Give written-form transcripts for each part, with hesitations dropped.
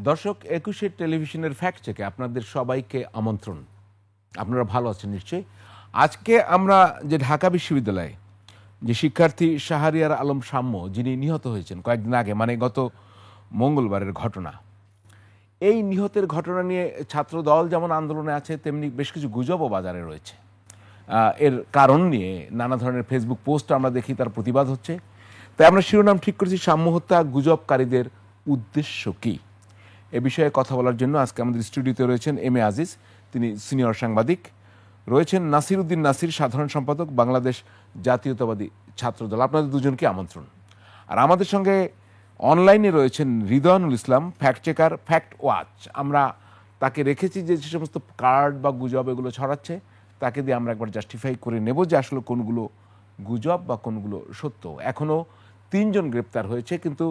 দর্শক, একুশের টেলিভিশনের ফ্যাক্ট চেকে আপনাদের সবাইকে আমন্ত্রণ। আপনারা ভালো আছেন নিশ্চয়ই। আজকে আমরা যে ঢাকা বিশ্ববিদ্যালয়ে যে শিক্ষার্থী শাহরিয়ার আলম সাম্য যিনি নিহত হয়েছেন কয়েকদিন আগে, মানে গত মঙ্গলবারের ঘটনা, এই নিহতের ঘটনা নিয়ে ছাত্র দল যেমন আন্দোলনে আছে, তেমনি বেশ কিছু গুজবও বাজারে রয়েছে। এর কারণ নিয়ে নানা ধরনের ফেসবুক পোস্ট আমরা দেখি, তার প্রতিবাদ হচ্ছে। তাই আমরা শিরোনাম ঠিক করেছি, সাম্য হত্যা গুজবকারীদের উদ্দেশ্য কী। এ বিষয়ে কথা বলার জন্য আজকে আমাদের স্টুডিওতে রয়েছেন এম এ আজিজ, তিনি সিনিয়র সাংবাদিক। রয়েছেন নাসির উদ্দিন নাসির, সাধারণ সম্পাদক, বাংলাদেশ জাতীয়তাবাদী ছাত্রদল। আপনাদের দুজনকে আমন্ত্রণ। আর আমাদের সঙ্গে অনলাইনে রয়েছেন রিদওয়ানুল ইসলাম, ফ্যাক্ট চেকার, ফ্যাক্ট ওয়াচ। আমরা তাকে রেখেছি যে সমস্ত কার্ড বা গুজব এগুলো ছড়াচ্ছে, তাকে দিয়ে আমরা একবার জাস্টিফাই করে নেব যে আসলে কোনগুলো গুজব বা কোনগুলো সত্য। এখনও 3 জন গ্রেপ্তার হয়েছে, কিন্তু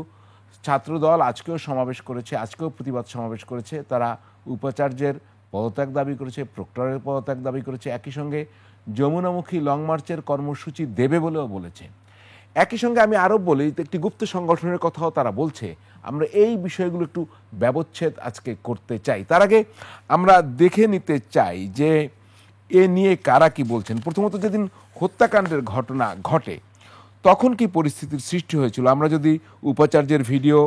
ছাত্রদল আজকেও সমাবেশ করেছে, আজকেও প্রতিবাদ সমাবেশ করেছে। তারা উপাচার্যের পদত্যাগ দাবি করেছে, প্রক্টরের পদত্যাগ দাবি করেছে, একই সঙ্গে যমুনামুখী লং মার্চের কর্মসূচি দেবে বলেও বলেছে। একই সঙ্গে আমি আরও বলি, একটি গুপ্ত সংগঠনের কথাও তারা বলছে। আমরা এই বিষয়গুলো একটু ব্যবচ্ছেদ আজকে করতে চাই। তার আগে আমরা দেখে নিতে চাই যে এ নিয়ে কারা কি বলছেন। প্রথমত, যেদিন হত্যাকাণ্ডের ঘটনা ঘটে তখন কি পরিস্থিতির সৃষ্টি হয়েছিল, আমরা যদি উপাচার্যের ভিডিও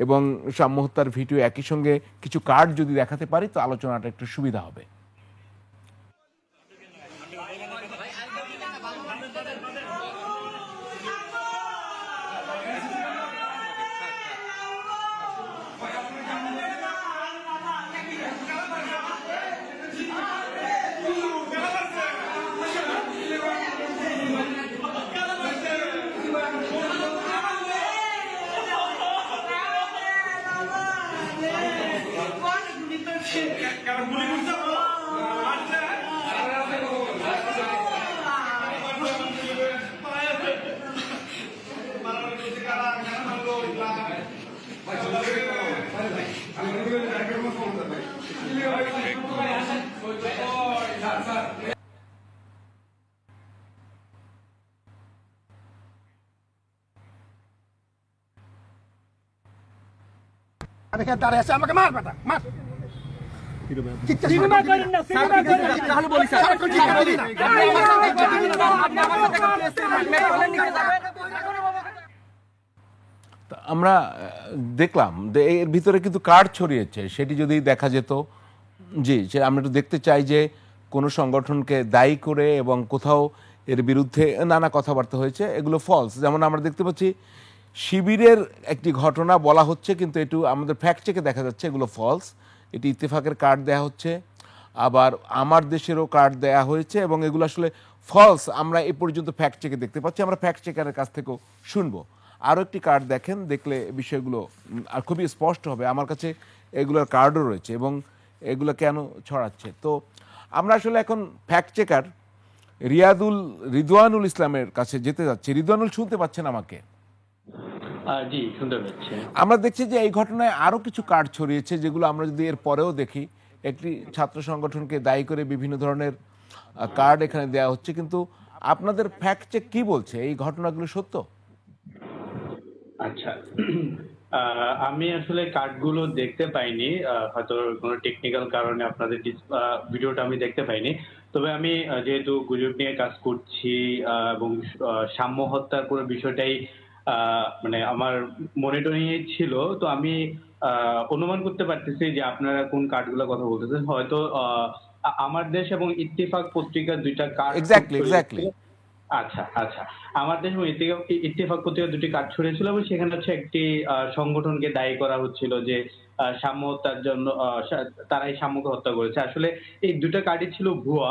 এবং সাম্য হত্যার ভিডিও একই সঙ্গে কিছু কার্ড যদি দেখাতে পারি তো আলোচনাটা একটু সুবিধা হবে। আমাকে মার বেটা মার। আমরা দেখলাম যে এর ভিতরে কিন্তু কার্ড ছড়িয়েছে, সেটি যদি দেখা যেত। জি, আমরা একটু দেখতে চাই যে কোনো সংগঠনকে দায়ী করে এবং কোথাও এর বিরুদ্ধে নানা কথাবার্তা হয়েছে, এগুলো ফলস। যেমন আমরা দেখতে পাচ্ছি শিবিরের একটি ঘটনা বলা হচ্ছে, কিন্তু একটু আমাদের ফ্যাক্ট চেকে দেখা যাচ্ছে এগুলো ফলস। এটি ইত্তেফাকের কার্ড দেয়া হচ্ছে, আবার আমার দেশেরও কার্ড দেয়া হয়েছে, এবং এগুলো আসলে ফলস। আমরা এ পর্যন্ত ফ্যাক্ট চেকে দেখতে পাচ্ছি। আমরা ফ্যাক্ট চেকারের কাছ থেকেও শুনবো। আরও একটি কার্ড দেখেন, দেখলে বিষয়গুলো আর খুবই স্পষ্ট হবে। আমার কাছে এগুলোর কার্ডও রয়েছে এবং এগুলো কেন ছড়াচ্ছে। তো আমরা আসলে এখন ফ্যাক্ট চেকার রিদওয়ানুল ইসলামের কাছে যেতে যাচ্ছি। রিদওয়ানুল, শুনতে পাচ্ছেন আমাকে? জি, শুনতে পাচ্ছি। আমরা দেখছি যে এই ঘটনায় আরও কিছু কার্ড ছড়িয়েছে, যেগুলো আমরা যদি এর পরেও দেখি, একটি ছাত্র সংগঠনকে দায়ী করে বিভিন্ন ধরনের কার্ড এখানে দেওয়া হচ্ছে। কিন্তু আপনাদের ফ্যাক্ট চেক কি বলছে? এই ঘটনাগুলো সত্য? আচ্ছা, আমি আসলে কার্ডগুলো দেখতে পাইনি, হয়তো কোনো টেকনিক্যাল কারণে আপনাদের ভিডিওটা আমি দেখতে পাইনি। তবে আমি যেহেতু গুজব নিয়ে কাজ করছি এবং সাম্য হত্যার পুরো বিষয়টাই মানে আমার মনিটরিং এ ছিল, তো আমি অনুমান করতে পারতেছি যে আপনারা কোন কার্ডগুলোর কথা বলতেছেন। হয়তো আমার দেশ এবং ইত্তেফাক পত্রিকার 2টা কার্ড। এক্স্যাক্টলি। আচ্ছা আচ্ছা, আমার দেশ ইত্তেফাক পত্রিকার 2টি কার্ড ছড়িয়েছিল এবং সেখানে হচ্ছে একটি সংগঠনকে দায়ী করা হচ্ছিল যে সাম্য হত্যার জন্য তারাই সাম্যকে হত্যা করেছে। আসলে এই 2টা কার্ডই ছিল ভুয়া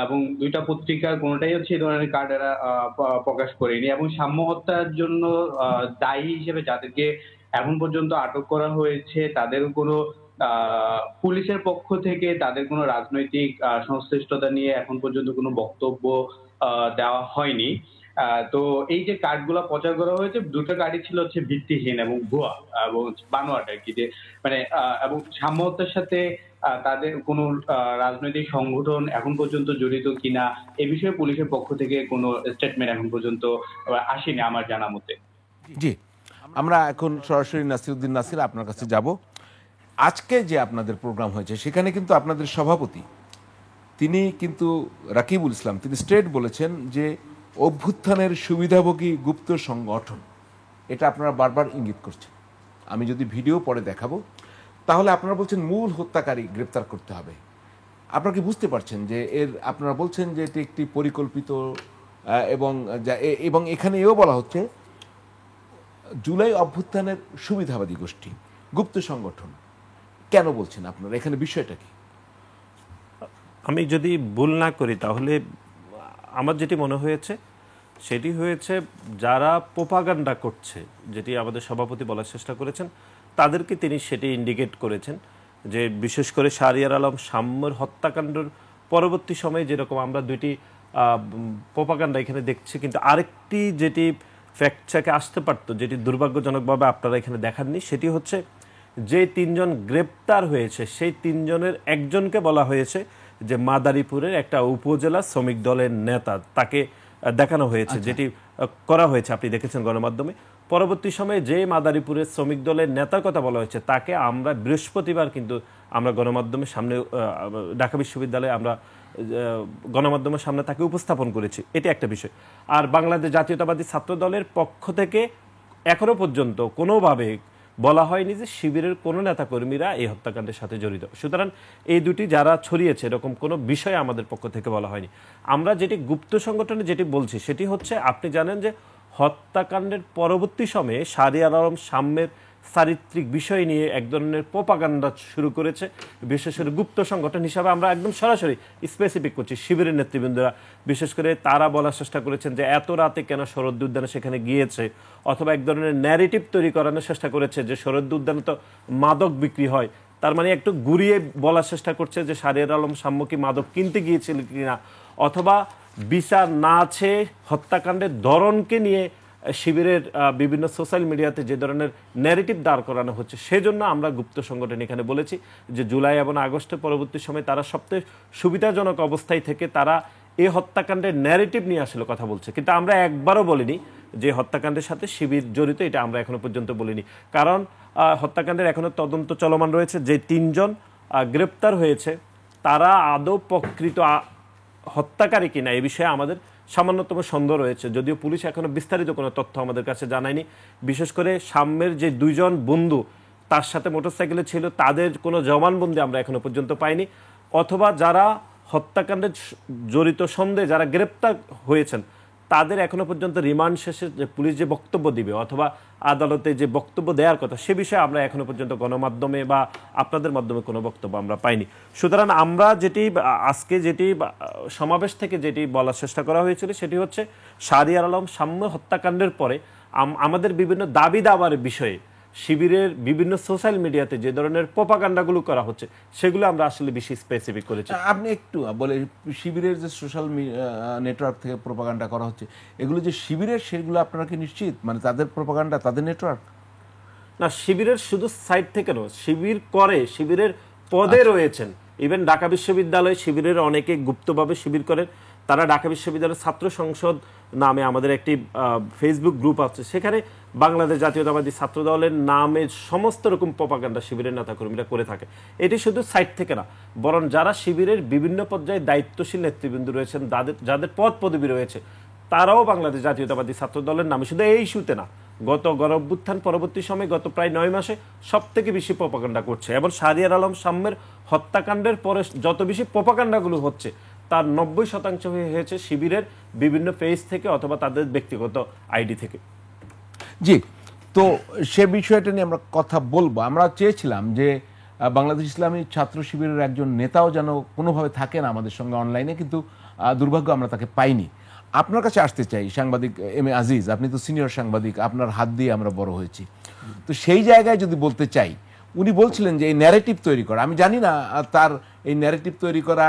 এবং 2টা পত্রিকার কোনোটাই হচ্ছে এই ধরনের কার্ড এরা প্রকাশ করেনি। এবং সাম্য হত্যার জন্য দায়ী হিসেবে যাদেরকে এখন পর্যন্ত আটক করা হয়েছে তাদের কোনো পুলিশের পক্ষ থেকে তাদের কোনো রাজনৈতিক সংশ্লিষ্টতা নিয়ে এখন পর্যন্ত কোনো বক্তব্য দেওয়া হয়নি। তো এই যে কার্ডগুলো প্রচার করা হয়েছে, 2টা কার্ডই ছিল হচ্ছে ভিত্তিহীন এবং ভুয়া এবং বানোয়াট আর কি। যে মানে এবং সাম্য হত্যার সাথে তাদের কোনো রাজনৈতিক সংগঠন এখন পর্যন্ত জড়িত কিনা এ বিষয়ে পুলিশের পক্ষ থেকে কোনো স্টেটমেন্ট এখন পর্যন্ত আসেনি আমার জানা মতে। জি, আমরা এখন সরাসরি নাসির উদ্দিন নাসির আপনার কাছে যাব। আজকে যে আপনাদের প্রোগ্রাম হয়েছে সেখানে কিন্তু আপনাদের সভাপতি তিনি কিন্তু রাকিবুল ইসলাম তিনি স্ট্রেট বলেছেন যে অভ্যুত্থানের সুবিধাভোগী গুপ্ত সংগঠন, এটা আপনারা বারবার ইঙ্গিত করছেন। আমি যদি ভিডিও পরে দেখাবো, তাহলে আপনারা বলছেন মূল হত্যাকারী গ্রেপ্তার করতে হবে। আপনারা কি বুঝতে পারছেন যে আপনারা বলছেন যে এটি একটি পরিকল্পিত এবং এখানে এও বলা হচ্ছে জুলাই অভ্যুত্থানের সুবিধাবাদী গোষ্ঠী, গুপ্ত সংগঠন। কেন বলছেন আপনারা, এখানে বিষয়টা কি? আমি যদি ভুল না করি তাহলে আমার যেটি মনে হয়েছে সেটি হয়েছে যারা প্রোপাগান্ডা করছে, যেটি আমাদের সভাপতি বলার চেষ্টা করেছেন, তাদেরকে তিনি সেটি ইন্ডিকেট করেছেন যে বিশেষ করে শাহরিয়ার আলম সাম্যর হত্যাকাণ্ডের পরবর্তী সময়ে যেরকম আমরা দুইটি প্রোপাগান্ডা এখানে দেখছি, কিন্তু আরেকটি যেটি ফ্যাক্ট চেকে আসতে পারত, যেটি দুর্ভাগ্যজনকভাবে আপনারা এখানে দেখাননি, সেটি হচ্ছে যে 3 জন গ্রেপ্তার হয়েছে সেই 3 জনের একজনকে বলা হয়েছে যে মাদারীপুরের একটা উপজেলা শ্রমিক দলের নেতা, তাকে দেখানো হয়েছে, যেটি করা হয়েছে আপনি দেখেছেন গণমাধ্যমে। পরবর্তী সময়ে যে মাদারীপুরের শ্রমিক দলের নেতার কথা বলা হয়েছে তাকে আমরা বৃহস্পতিবার কিন্তু আমরা গণমাধ্যমের সামনে ঢাকা বিশ্ববিদ্যালয়ে আমরা গণমাধ্যমের সামনে তাকে উপস্থাপন করেছি। এটি একটা বিষয়। আর বাংলাদেশ জাতীয়তাবাদী ছাত্র দলের পক্ষ থেকে এখনো পর্যন্ত কোনোভাবে বলা হয়নি যে শিবিরের কোনো নেতাকর্মীরা এই হত্যাকাণ্ডের সাথে জড়িত। সুতরাং এই দুটি যারা ছড়িয়েছে এরকম কোনো বিষয় আমাদের পক্ষ থেকে বলা হয়নি। আমরা যেটি গুপ্ত সংগঠনে যেটি বলছি সেটি হচ্ছে, আপনি জানেন যে হত্যাকাণ্ডের পরবর্তী সময়ে শাহরিয়ার আলম সাম্যের চারিত্রিক বিষয় নিয়ে এক ধরনের প্রোপাগান্ডা শুরু করেছে, বিশেষ করে গুপ্ত সংগঠন হিসাবে আমরা একদম সরাসরি স্পেসিফিক করছি। শিবিরের নেতৃবৃন্দরা বিশেষ করে তারা বলার চেষ্টা করেছেন যে এত রাতে কেন শরৎ উদ্যানে সেখানে গিয়েছে, অথবা এক ধরনের ন্যারেটিভ তৈরি করানোর চেষ্টা করেছে যে শরৎ উদ্যানে তো মাদক বিক্রি হয়, তার মানে একটু ঘুরিয়ে বলার চেষ্টা করছে যে শাহরিয়ার আলম সাম্য কি মাদক কিনতে গিয়েছিল কিনা, অথবা বিচার না আছে হত্যাকাণ্ডের ধরনকে নিয়ে শিবিরের বিভিন্ন সোশ্যাল মিডিয়াতে যে ধরনের ন্যারেটিভ দাঁড় করানো হচ্ছে, সেজন্য আমরা গুপ্ত সংগঠন এখানে বলেছি যে জুলাই এবং আগস্টের পরবর্তী সময় তারা সবচেয়ে সুবিধাজনক অবস্থায় থেকে তারা এই হত্যাকাণ্ডের ন্যারেটিভ নিয়ে আসলে কথা বলছে। কিন্তু আমরা একবারও বলিনি যে হত্যাকাণ্ডের সাথে শিবির জড়িত, এটা আমরা এখনো পর্যন্ত বলিনি। কারণ হত্যাকাণ্ডের এখনো তদন্ত চলমান রয়েছে। যে 3 জন গ্রেপ্তার হয়েছে তারা আদৌ প্রকৃত হত্যাকারী কিনা এই বিষয়ে আমাদের সামান্যতম সন্দেহ রয়েছে, যদিও পুলিশ এখনো বিস্তারিত কোনো তথ্য আমাদের কাছে জানায়নি। বিশেষ করে সাম্যের যে 2 জন বন্ধু তার সাথে মোটরসাইকেলে ছিল, তাদের কোনো জবানবন্দি আমরা এখনো পর্যন্ত পাইনি, অথবা যারা হত্যাকাণ্ডে জড়িত সন্দেহে যারা গ্রেপ্তার হয়েছেন তাদের এখনো পর্যন্ত রিমান্ড শেষে যে পুলিশ যে বক্তব্য দিবে অথবা আদালতে যে বক্তব্য দেওয়ার কথা, সে বিষয়ে আমরা এখনো পর্যন্ত গণমাধ্যমে বা আপনাদের মাধ্যমে কোনো বক্তব্য আমরা পাইনি। সুতরাং আমরা যেটি আজকে যেটি সমাবেশ থেকে যেটি বলার চেষ্টা করা হয়েছিল সেটি হচ্ছে শাহরিয়ার আলম সাম্য হত্যাকাণ্ডের পরে আমাদের বিভিন্ন দাবি দাবার বিষয়ে শিবিরের বিভিন্ন সোশ্যাল মিডিয়াতে যে ধরনের প্রোপাগান্ডাগুলো করা হচ্ছে সেগুলো আমরা আসলে বেশি স্পেসিফিক করেছি। আপনি একটু বলে, শিবিরের যে সোশ্যাল নেটওয়ার্ক থেকে প্রোপাগান্ডা করা হচ্ছে, এগুলো যে শিবিরের, সেগুলো আপনারা কি নিশ্চিত? মানে তাদের প্রোপাগান্ডা, তাদের নেটওয়ার্ক না, শিবিরের শুধু সাইড থেকে নয়, শিবির করে, শিবিরের পদে রয়েছেন। ইভেন ঢাকা বিশ্ববিদ্যালয়ে শিবিরের অনেকে গুপ্তভাবে শিবির করেন। তারা ঢাকা বিশ্ববিদ্যালয়ের ছাত্র সংসদ নামে আমাদের একটি ফেসবুক গ্রুপ আছে, সেখানে বাংলাদেশ জাতীয়তাবাদী ছাত্র দলের নামে সমস্ত রকম প্রোপাগান্ডা শিবিরের নেতাকর্মীরা করে থাকে। এটি শুধু সাইড থেকে না, বরং যারা শিবিরের বিভিন্ন পর্যায়ে দায়িত্বশীল নেতৃবৃন্দ রয়েছেন, যাদের পদ পদবি রয়েছে, তারাও বাংলাদেশ জাতীয়তাবাদী ছাত্র দলের নামে শুধু এই ইস্যুতে না, গত গণঅভ্যুত্থান পরবর্তী সময়ে গত প্রায় 9 মাসে সব থেকে বেশি প্রোপাগান্ডা করছে। এবং শাহরিয়ার আলম সাম্যের হত্যাকাণ্ডের পরে যত বেশি প্রোপাগান্ডাগুলো হচ্ছে তার 90% হয়েছে শিবিরের বিভিন্ন পেজ থেকে অথবা তাদের ব্যক্তিগত আইডি থেকে। জি, তো সে বিষয়টা নিয়ে আমরা কথা বলবো। আমরা চেয়েছিলাম যে বাংলাদেশ ইসলামী ছাত্র শিবিরের একজন নেতাও যেন কোনোভাবে থাকেন আমাদের সঙ্গে অনলাইনে, কিন্তু দুর্ভাগ্য আমরা তাকে পাইনি। আপনার কাছে আসতে চাই, সাংবাদিক এম এ আজিজ, আপনি তো সিনিয়র সাংবাদিক, আপনার হাত দিয়ে আমরা বড় হয়েছি। তো সেই জায়গায় যদি বলতে চাই, উনি বলছিলেন যে এই ন্যারেটিভ তৈরি করা, আমি জানি না তার এই ন্যারেটিভ তৈরি করা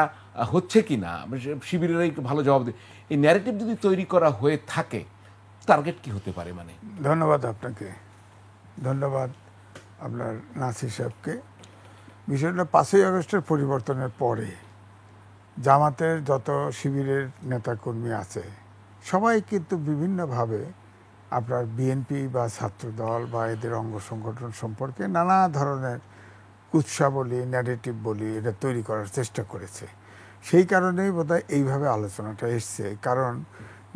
হচ্ছে কি না, শিবিরের একটু ভালো জবাব দিই। এই ন্যারেটিভ যদি তৈরি করা হয়ে থাকে, টার্গেট কি হতে পারে? মানে ধন্যবাদ আপনাকে, ধন্যবাদ আপনার নাসির সাহেবকে। বিষয়টা 5ই আগস্টের পরিবর্তনের পরে জামাতের যত শিবিরের নেতাকর্মী আছে সবাই কিন্তু বিভিন্নভাবে আপনার বিএনপি বা ছাত্রদল বা এদের অঙ্গ সংগঠন সম্পর্কে নানা ধরনের কুৎসা বলি, ন্যারেটিভ বলি, এটা তৈরি করার চেষ্টা করেছে। সেই কারণেই বোধহয় এইভাবে আলোচনাটা এসছে। কারণ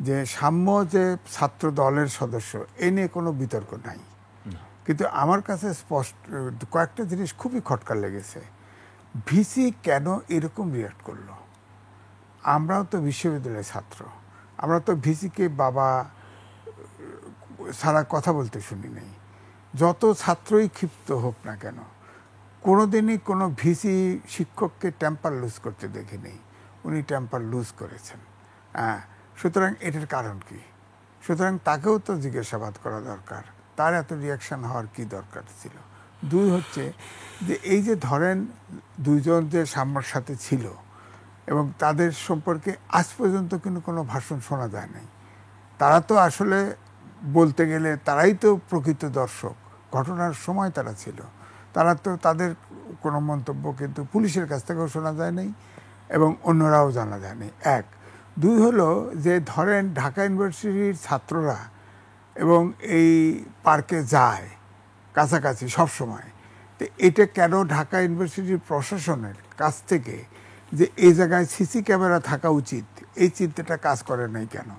যে সাম্য যে ছাত্র দলের সদস্য, এ নিয়ে কোনো বিতর্ক নাই, কিন্তু আমার কাছে স্পষ্ট কয়েকটা জিনিস খুবই খটকা লেগেছে। ভিসি কেন এরকম রিয়াক্ট করলো? আমরাও তো বিশ্ববিদ্যালয়ের ছাত্র, আমরা তো ভিসিকে বাবা ছাড়া কথা বলতে শুনি নাই। যত ছাত্রই ক্ষিপ্ত হোক না কেন, কোনোদিনই কোনো ভিসি শিক্ষককে টেম্পার লুজ করতে দেখি নেই। উনি টেম্পার লুজ করেছেন। সুতরাং এটার কারণ কি? সুতরাং তাকেও তো জিজ্ঞাসাবাদ করা দরকার, তার এত রিয়াকশন হওয়ার কি দরকার ছিল? দুই হচ্ছে যে এই যে ধরেন দুইজন যে সাম্যর সাথে ছিল এবং তাদের সম্পর্কে আজ পর্যন্ত কিন্তু কোনো ভাষণ শোনা যায় নাই। তারা তো আসলে বলতে গেলে তারাই তো প্রকৃত দর্শক, ঘটনার সময় তারা ছিল। তারা তো তাদের কোনো মন্তব্য কিন্তু পুলিশের কাছ থেকেও শোনা যায় নাই এবং অন্যরাও জানা যায়নি। এক। দুই হলো যে ধরেন ঢাকা ইউনিভার্সিটির ছাত্ররা এবং এই পার্কে যায় কাছাকাছি সব সময়, তো এটা কেন ঢাকা ইউনিভার্সিটির প্রশাসনের কাছ থেকে যে এই জায়গায় সিসি ক্যামেরা থাকা উচিত, এই চিন্তাটা কাজ করে নাই কেন?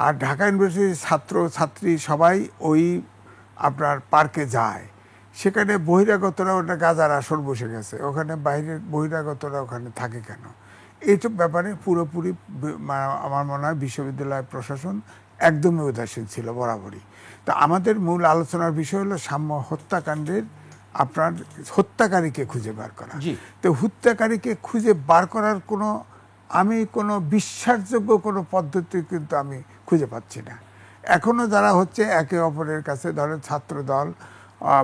আর ঢাকা ইউনিভার্সিটির ছাত্র ছাত্রী সবাই ওই আপনার পার্কে যায়, সেখানে বহিরাগতরা ওটা গাজার আসর বসে গেছে, ওখানে বাইরের বহিরাগতরা ওখানে থাকে কেন? এইসব ব্যাপারে পুরোপুরি আমার মনে হয় বিশ্ববিদ্যালয় প্রশাসন একদমই উদাসীন ছিল বরাবরই। তা আমাদের মূল আলোচনার বিষয় হলো সাম্য হত্যাকাণ্ডের আপনার হত্যাকারীকে খুঁজে বার করা। তো হত্যাকারীকে খুঁজে বার করার আমি কোনো বিশ্বাসযোগ্য কোনো পদ্ধতি কিন্তু আমি খুঁজে পাচ্ছি না। এখনো যারা হচ্ছে একে অপরের কাছে, ধরেন ছাত্র দল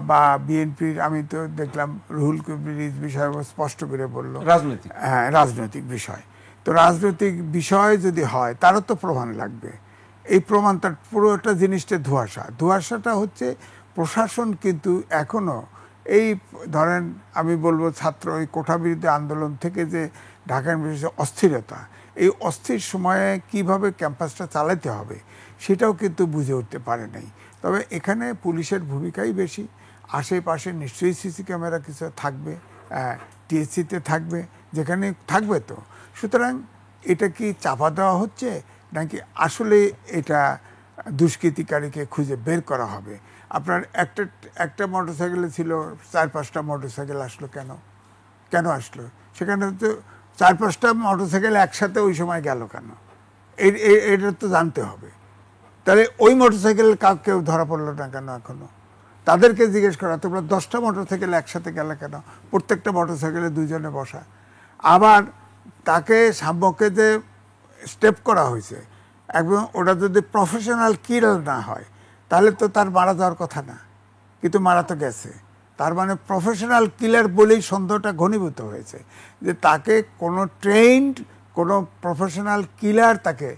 বা বিএনপির, আমি তো দেখলাম রুহুল কবির বিষয় স্পষ্ট করে বললো রাজনৈতিক, হ্যাঁ রাজনৈতিক বিষয়। তো রাজনৈতিক বিষয় যদি হয় তারও তো প্রমাণ লাগবে। এই প্রমাণটা পুরোটা জিনিসটা ধোঁয়াশাটা হচ্ছে প্রশাসন কিন্তু এখনো এই ধরেন আমি বলবো ছাত্র ওই কোঠা বিরোধী আন্দোলন থেকে যে ঢাকা ইউনিভার্সিটির অস্থিরতা, এই অস্থির সময়ে কিভাবে ক্যাম্পাসটা চালাতে হবে সেটাও কিন্তু বুঝে উঠতে পারে নাই। তবে এখানে পুলিশের ভূমিকাই বেশি। আশেপাশে নিশ্চয়ই সিসি ক্যামেরা কিছু থাকবে, টিএসসিতে থাকবে, যেখানে থাকবে তো। সুতরাং এটা কি চাপা দেওয়া হচ্ছে নাকি আসলে এটা দুষ্কৃতিকারীকে খুঁজে বের করা হবে? আপনার একটা মোটরসাইকেলে ছিল 4-5টা মোটরসাইকেল আসলো কেন আসলো? সেখানে তো 4-5টা মোটরসাইকেল একসাথে ওই সময় গেল কেন? এটা তো জানতে হবে। তাহলে ওই মোটরসাইকেল কেউ ধরা পড়লো না কেন এখনো? তাদেরকে জিজ্ঞেস করা, তোমরা 10টা মোটরসাইকেল একসাথে গেলে কেন? প্রত্যেকটা মোটরসাইকেলে দুজনে বসা। আবার তাকে সাম্যকে যে স্টেপ করা হয়েছে, একদম ওটা যদি প্রফেশনাল কিলার না হয় তাহলে তো তার মারা যাওয়ার কথা না, কিন্তু মারা তো গেছে। তার মানে প্রফেশনাল কিলার বলেই সন্দেহটা ঘনীভূত হয়েছে যে তাকে কোনো ট্রেন্ড কোনো প্রফেশনাল কিলার তাকে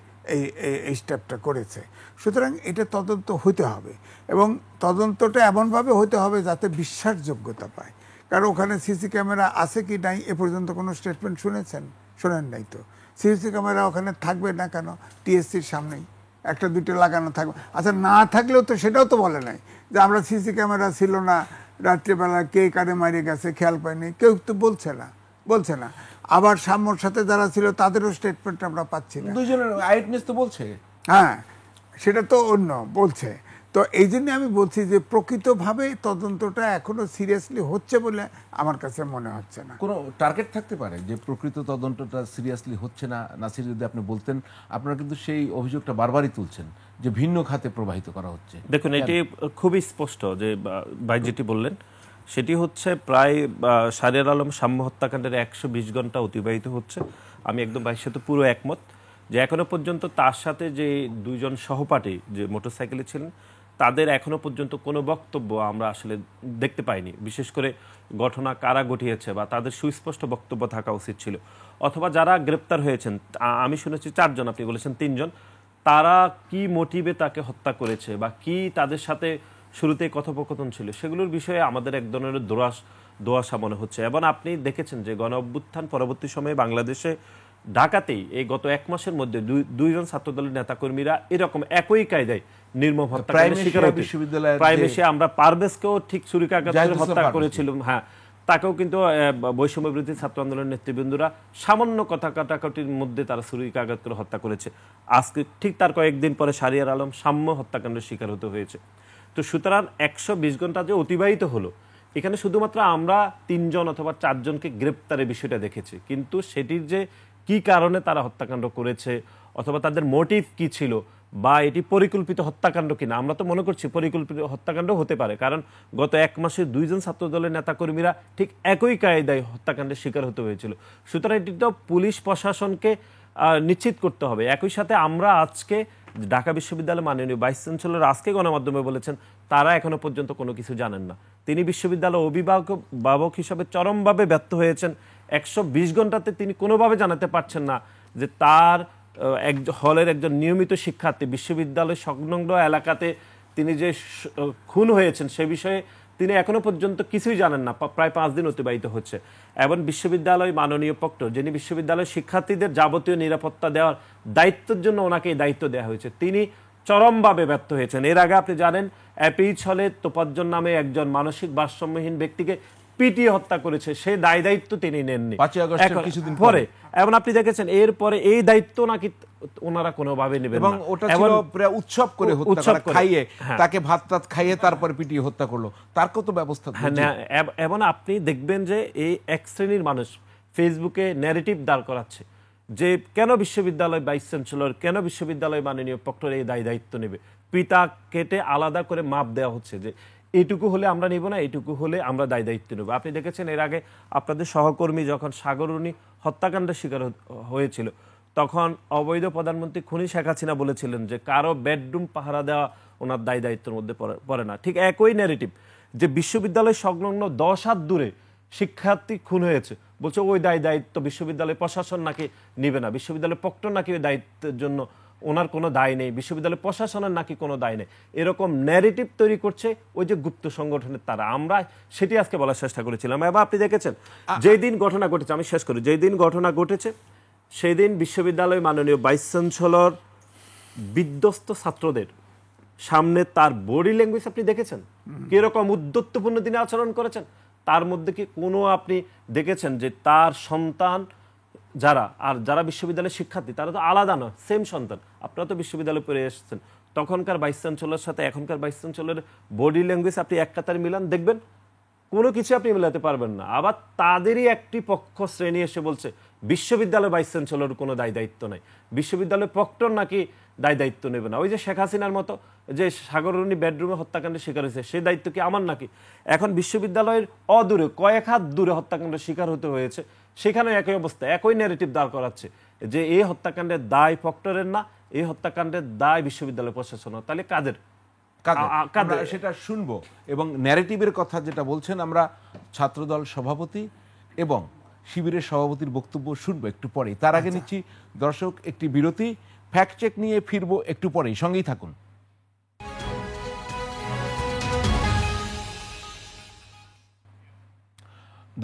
এই স্টেপটা করেছে। সুতরাং এটা তদন্ত হতে হবে এবং তদন্তটা এমনভাবে হতে হবে যাতে বিশ্বাসযোগ্যতা পায়। কারণ ওখানে সিসি ক্যামেরা আছে কি নাই এ পর্যন্ত কোনো স্টেটমেন্ট শোনেন নাই তো। সিসি ক্যামেরা ওখানে থাকবে না কেন? টিএসসির সামনেই 1-2টা লাগানো থাকবে। আচ্ছা, না থাকলেও তো সেটাও তো বলে নাই যে আমরা সিসি ক্যামেরা ছিল না, রাত্রিবেলা কে কারে মারিয়ে গেছে খেয়াল পাইনি, কেউ তো বলছে না। আবার সাম্যর সাথে যারা ছিল তাদেরও স্টেটমেন্ট আমরা পাচ্ছি না। দুইজনের আইটনেস তো বলছে, হ্যাঁ সেটা তো অন্য বলছে। তো এই জন্য আমি বলছি যে প্রকৃতভাবে তদন্তটা এখনো সিরিয়াসলি হচ্ছে বলে আমার কাছে মনে হচ্ছে না। কোনো টার্গেট থাকতে পারে যে প্রকৃত তদন্তটা সিরিয়াসলি হচ্ছে না? নাসির, যদি আপনি বলতেন। আপনারা কিন্তু সেই অভিযোগটা বারবারই তুলছেন যে ভিন্ন খাতে প্রবাহিত করা হচ্ছে। দেখুন, এটি খুবই স্পষ্ট যে ভাই যেটি বললেন সেটি হচ্ছে প্রায় শাহরিয়ার আলম সাম্য হত্যাকাণ্ডের 120 ঘন্টা অতিবাহিত হচ্ছে। আমি একদম ভাইয়ের সাথে পুরো একমত যে এখনো পর্যন্ত তার সাথে যে দুইজন সহপাঠী যে মোটরসাইকেলে ছিলেন তাদের এখনো পর্যন্ত কোনো বক্তব্য আমরা আসলে দেখতে পাইনি। বিশেষ করে ঘটনা কারা ঘটিয়েছে বা তাদের সুস্পষ্ট বক্তব্য থাকা উচিত ছিল। অথবা যারা গ্রেপ্তার হয়েছেন, আমি শুনেছি 4 জন, আপনি বলেছেন 3 জন, তারা কি মোটিভে তাকে হত্যা করেছে বা কি তাদের সাথে শুরুতে কথোপকথন ছিল, সেগুলোর বিষয়ে আমাদের এক ধরনের দোয়াশা মনে হচ্ছে। এবং আপনি দেখেছেন যে গণ অভ্যুত্থান পরবর্তী সময়ে বাংলাদেশে ঢাকাতেই এই গত 1 মাসের মধ্যে দুইজন ছাত্রদলের নেতাকর্মীরা এরকম একই কায়দায় নির্মম হত্যাকাণ্ডের শিকার হয়েছে। প্রাইমেসে আমরা পারভেজকেও ঠিক ছুরিকাঘাত করে হত্যা করেছিলাম। হ্যাঁ, তাকেও কিন্তু বৈষম্য বিরোধী ছাত্র আন্দোলনের নেতৃবৃন্দরা সামান্য কথা কাটাকাটির মধ্যে তারা ছুরিকাঘাত করে হত্যা করেছে। আজকে ঠিক তার কয়েকদিন পরে শাহরিয়ার আলম সাম্য হত্যাকাণ্ডের শিকার হতে হয়েছে। তো সুতরাং 120 ঘন্টা যে অতিবাহিত হলো, এখানে শুধুমাত্র আমরা 3 জন অথবা 4 জনকে গ্রেপ্তারের বিষয়টা দেখেছি, কিন্তু সেটির যে কি কারণে তারা হত্যাকাণ্ড করেছে অথবা তাদের মোটিভ কি ছিল বা এটি পরিকল্পিত হত্যাকাণ্ড কিনা, আমরা তো মনে করছি পরিকল্পিত হত্যাকাণ্ড হতে পারে, কারণ গত 1 মাসে 2 জন ছাত্র দলের নেতাকর্মীরা ঠিক একই কায়দায় হত্যাকাণ্ডের শিকার হতে হয়েছিল। সুতরাং এটি তো পুলিশ প্রশাসনকে নিশ্চিত করতে হবে। একই সাথে আমরা আজকে ঢাকা বিশ্ববিদ্যালয়ের মাননীয় ভাইস চ্যান্সেলর আজকে গণমাধ্যমে বলেছেন তারা এখনো পর্যন্ত কোনো কিছু জানেন না। তিনি বিশ্ববিদ্যালয় অভিভাবক হিসাবে চরমভাবে ব্যর্থ হয়েছেন। 120 ঘন্টাতে তিনি কোনোভাবে জানাতে পারছেন না যে তার হলের একজন নিয়মিত শিক্ষার্থী বিশ্ববিদ্যালয় সংলগ্ন এলাকাতে তিনি যে খুন হয়েছেন সে বিষয়ে তিনি এখনো পর্যন্ত কিছুই জানেন না। প্রায় 5 দিন অতিবাহিত হচ্ছে এবং বিশ্ববিদ্যালয় মাননীয় প্রক্টর, যিনি বিশ্ববিদ্যালয়ের শিক্ষার্থীদের যাবতীয় নিরাপত্তা দেওয়ার দায়িত্বের জন্য ওনাকে এই দায়িত্ব দেওয়া হয়েছে, তিনি চরমভাবে ব্যর্থ হয়েছেন। এর আগে আপনি জানেন অ্যাপিচ হলে তোফাজ্জল নামে একজন মানসিক ভারসাম্যহীন ব্যক্তিকে পিটিয়ে হত্যা করেছে, সেই দায়িত্ব তিনি নেননি 5 আগস্টের কিছুদিন পরে। এবং আপনি দেখেছেন এরপরে এই দায়িত্ব নাকি ওনারা কোনোভাবে নেবেন এবং না। ওটা ছিল প্রায় উৎসব করে হত্যা করা, খাইয়ে তাকে ভাত টাত খাইয়ে তারপরে পিটিয়ে হত্যা করলো, তার কত ব্যবস্থা। এবং আপনি দেখবেন যে এই এক শ্রেণীর মানুষ ফেসবুকে ন্যারেটিভ দাঁড় করাচ্ছে যে কেন বিশ্ববিদ্যালয় ভাইস চ্যান্সেলর, কেন বিশ্ববিদ্যালয় মাননীয় প্রক্টর এই দায়িত্ব নেবে। পিতা কেটে আলাদা করে মাপ দেওয়া হচ্ছে যে এইটুকু হলে আমরা নিব না, এইটুকু হলে আমরা দায়িত্ব নেব। আপনি দেখেছেন এর আগে আপনাদের সহকর্মী যখন সাগররুনি হত্যাকাণ্ডের শিকার হয়েছিল তখন অবৈধ প্রধানমন্ত্রী খুনি শেখ হাসিনা বলেছিলেন যে কারো বেডরুম পাহারা দেওয়া ওনার দায়িত্বের মধ্যে পড়ে না। ঠিক একই ন্যারেটিভ যে বিশ্ববিদ্যালয় সংলগ্ন 10 হাত দূরে শিক্ষার্থী খুন হয়েছে, বলছে ওই দায়িত্ব বিশ্ববিদ্যালয় প্রশাসন নাকি নিবে না, বিশ্ববিদ্যালয় প্রক্টর নাকি ওই দায়িত্বের জন্য ওনার কোনো দায় নেই, বিশ্ববিদ্যালয় প্রশাসনের নাকি কোনো দায় নেই। এরকম ন্যারেটিভ তৈরি করছে ওই যে গুপ্ত সংগঠনের তারা। আমরা সেটি আজকে বলার চেষ্টা করেছিলাম। এবার আপনি দেখেছেন যেই দিন ঘটনা ঘটেছে, আমি শেষ করি, যেই দিন ঘটনা ঘটেছে সেই দিন বিশ্ববিদ্যালয় মাননীয় ভাইস চ্যান্সেলর বিধ্বস্ত ছাত্রদের সামনে তার বডি ল্যাঙ্গুয়েজ আপনি দেখেছেন কিরকম উদ্ধত্তপূর্ণ দিনে আচরণ করেছেন। তার মধ্যে কি কোনো আপনি দেখেছেন যে তার সন্তান যারা বিশ্ববিদ্যালয়ের শিক্ষার্থী তারা তো আলাদা না, সেম সন্তান, আপনারা তো বিশ্ববিদ্যালয়ে পড়ে এসেছেন, তখনকার ভাইস চ্যান্সেলরের সাথে এখনকার ভাইস চ্যান্সেলরের বডি ল্যাঙ্গুয়েজ আপনি এক কাতারে মিলান, দেখবেন কোনো কিছু আপনি মেলাতে পারবেন না। আবার তাদেরই একটি পক্ষ শ্রেণী এসে বলছে বিশ্ববিদ্যালয় ভাইস চ্যান্সেলরের কোনো দায়িত্ব নাই, বিশ্ববিদ্যালয় প্রক্টর নাকি দায়িত্ব নেবে না। ওই যে শেখ হাসিনার মতো যে সাগররুনি বেডরুমে হত্যাকাণ্ডের শিকার হয়েছে সেই দায়িত্ব কি আমার নাকি? এখন বিশ্ববিদ্যালয়ের অদূরে কয়েক হাত দূরে হত্যাকাণ্ডের শিকার হতে হয়েছে, সেখানে একই অবস্থা, একই ন্যারেটিভ দাঁড় করাচ্ছে যে এই হত্যাকাণ্ডের দায় প্রক্টরের না, এই হত্যাকাণ্ডের দায় বিশ্ববিদ্যালয় প্রশাসন। তাহলে কাদের? সেটা শুনবো। এবং ন্যারেটিভের কথা যেটা বলছেন, আমরা ছাত্রদল সভাপতি এবং শিবিরের সভাপতির বক্তব্য শুনবো একটু পরেই। তার আগে নিচ্ছি দর্শক একটি বিরতি, ফ্যাক্ট চেক নিয়ে ফিরবো একটু পরেই, সঙ্গেই থাকুন।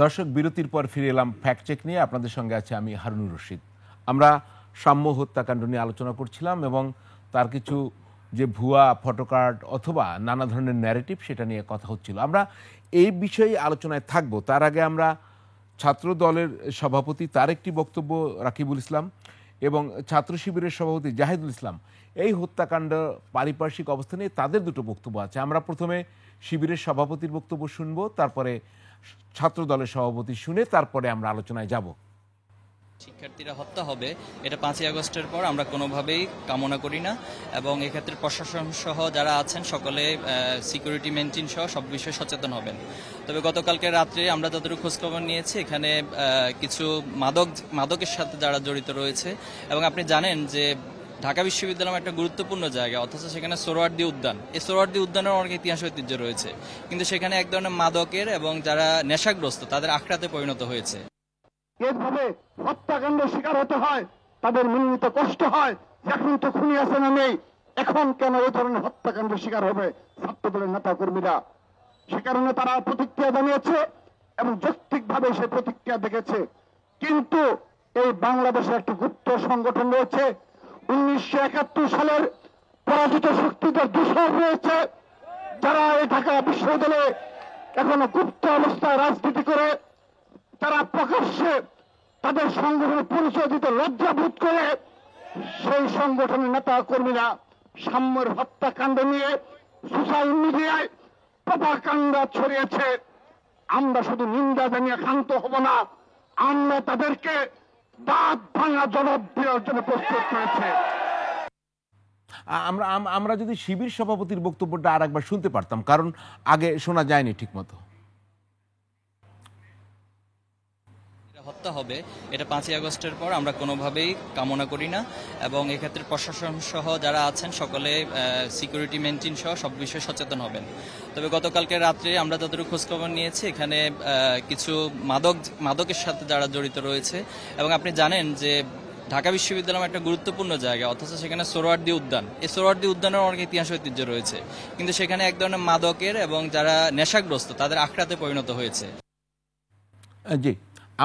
দর্শক বিরতির পর ফিরে এলাম ফ্যাক্ট চেক নিয়ে, আপনাদের সঙ্গে আছে আমি হারুনুর রশিদ। আমরা সাম্য হত্যাকাণ্ড নিয়ে আলোচনা করছিলাম এবং তার কিছু যে ভুয়া ফটোকার্ড অথবা নানা ধরনের ন্যারেটিভ সেটা নিয়ে কথা হচ্ছিল। আমরা এই বিষয়ে আলোচনায় থাকব। তার আগে আমরা ছাত্র দলের সভাপতি তার একটি বক্তব্য, রাকিবুল ইসলাম, এবং ছাত্র শিবিরের সভাপতি জাহিদুল ইসলাম, এই হত্যাকাণ্ড পারিপার্শ্বিক অবস্থা নিয়ে তাদের দুটো বক্তব্য আছে। আমরা প্রথমে শিবিরের সভাপতির বক্তব্য শুনবো, তারপরে ছাত্র দলের সভাপতি শুনে তারপরে আমরা আলোচনায় যাব। শিক্ষার্থীরা হত্যা হবে এটা 5ই আগস্টের পর আমরা কোনোভাবেই কামনা করি না, এবং এক্ষেত্রে প্রশাসন সহ যারা আছেন সকলে সিকিউরিটি মেনটেন সহ সব বিষয়ে সচেতন হবেন। তবে গতকালকে রাত্রে আমরা যতটুকু খোঁজখবর নিয়েছি এখানে কিছু মাদকের সাথে যারা জড়িত রয়েছে, এবং আপনি জানেন যে ঢাকা বিশ্ববিদ্যালয় একটা গুরুত্বপূর্ণ জায়গা, অথচ সেখানে সোহরাওয়ার্দী উদ্যান, এই সোহরাওয়ার্দী উদ্যানের অনেক ইতিহাস ঐতিহ্য রয়েছে, কিন্তু সেখানে এক ধরনের মাদকের এবং যারা নেশাগ্রস্ত তাদের আখড়াতে পরিণত হয়েছে। এভাবে হত্যাকাণ্ডের শিকার হতে হয়, তাদের মনোনীত কষ্ট হয়। এখন তো খুনি আছে না নেই, এখন কেন এই ধরনের হত্যাকাণ্ডের শিকার হবে ছাত্রদলের নেতা কর্মীরা? সে কারণে তারা প্রতিক্রিয়া জানিয়েছে এবং যৌক্তিকভাবে সে প্রতিক্রিয়া দেখেছে। কিন্তু এই বাংলাদেশে একটি গুপ্ত সংগঠন রয়েছে, 1971 সালের পরাজিত শক্তিদের দূষণ রয়েছে, যারা এই ঢাকা বিশ্ববিদ্যালয়ে এখনো গুপ্ত অবস্থায় রাজনীতি করে তারা প্রকাশ্যে তাদের সংগঠনের পরিচয় দিতে লজ্জাবোধ করে সেই সংগঠনের নেতা কর্মীরা সাম্যের হত্যাকাণ্ড নিয়ে সোশ্যাল মিডিয়ায় প্রপাগান্ডা ছড়িয়েছে। আমরা শুধু নিন্দা জানিয়ে ক্ষান্ত হব না, আমরা তাদেরকে দাঁত ভাঙা জবাব দেওয়ার জন্য প্রস্তুত রয়েছে। আমরা যদি শিবির সভাপতির বক্তব্যটা আর একবার শুনতে পারতাম, কারণ আগে শোনা যায়নি ঠিক মতো। হত্যা হবে এটা 5ই আগস্টের পর আমরা কোনোভাবেই কামনা করি না, এবং এক্ষেত্রে প্রশাসন সহ যারা আছেন সকলে সিকিউরিটি মেনটেন সহ সব বিষয়ে সচেতন হবেন। তবে গতকালকে রাত্রে আমরা যতটুকু খোঁজখবর নিয়েছি এখানে কিছু মাদকের সাথে যারা জড়িত রয়েছে, এবং আপনি জানেন যে ঢাকা বিশ্ববিদ্যালয় একটা গুরুত্বপূর্ণ জায়গা, অথচ সেখানে সোহরাওয়ার্দী উদ্যান, এই সোহরাওয়ার্দী উদ্যানের অনেক ইতিহাস ঐতিহ্য রয়েছে, কিন্তু সেখানে এক ধরনের মাদকের এবং যারা নেশাগ্রস্ত তাদের আখড়াতে পরিণত হয়েছে। জি,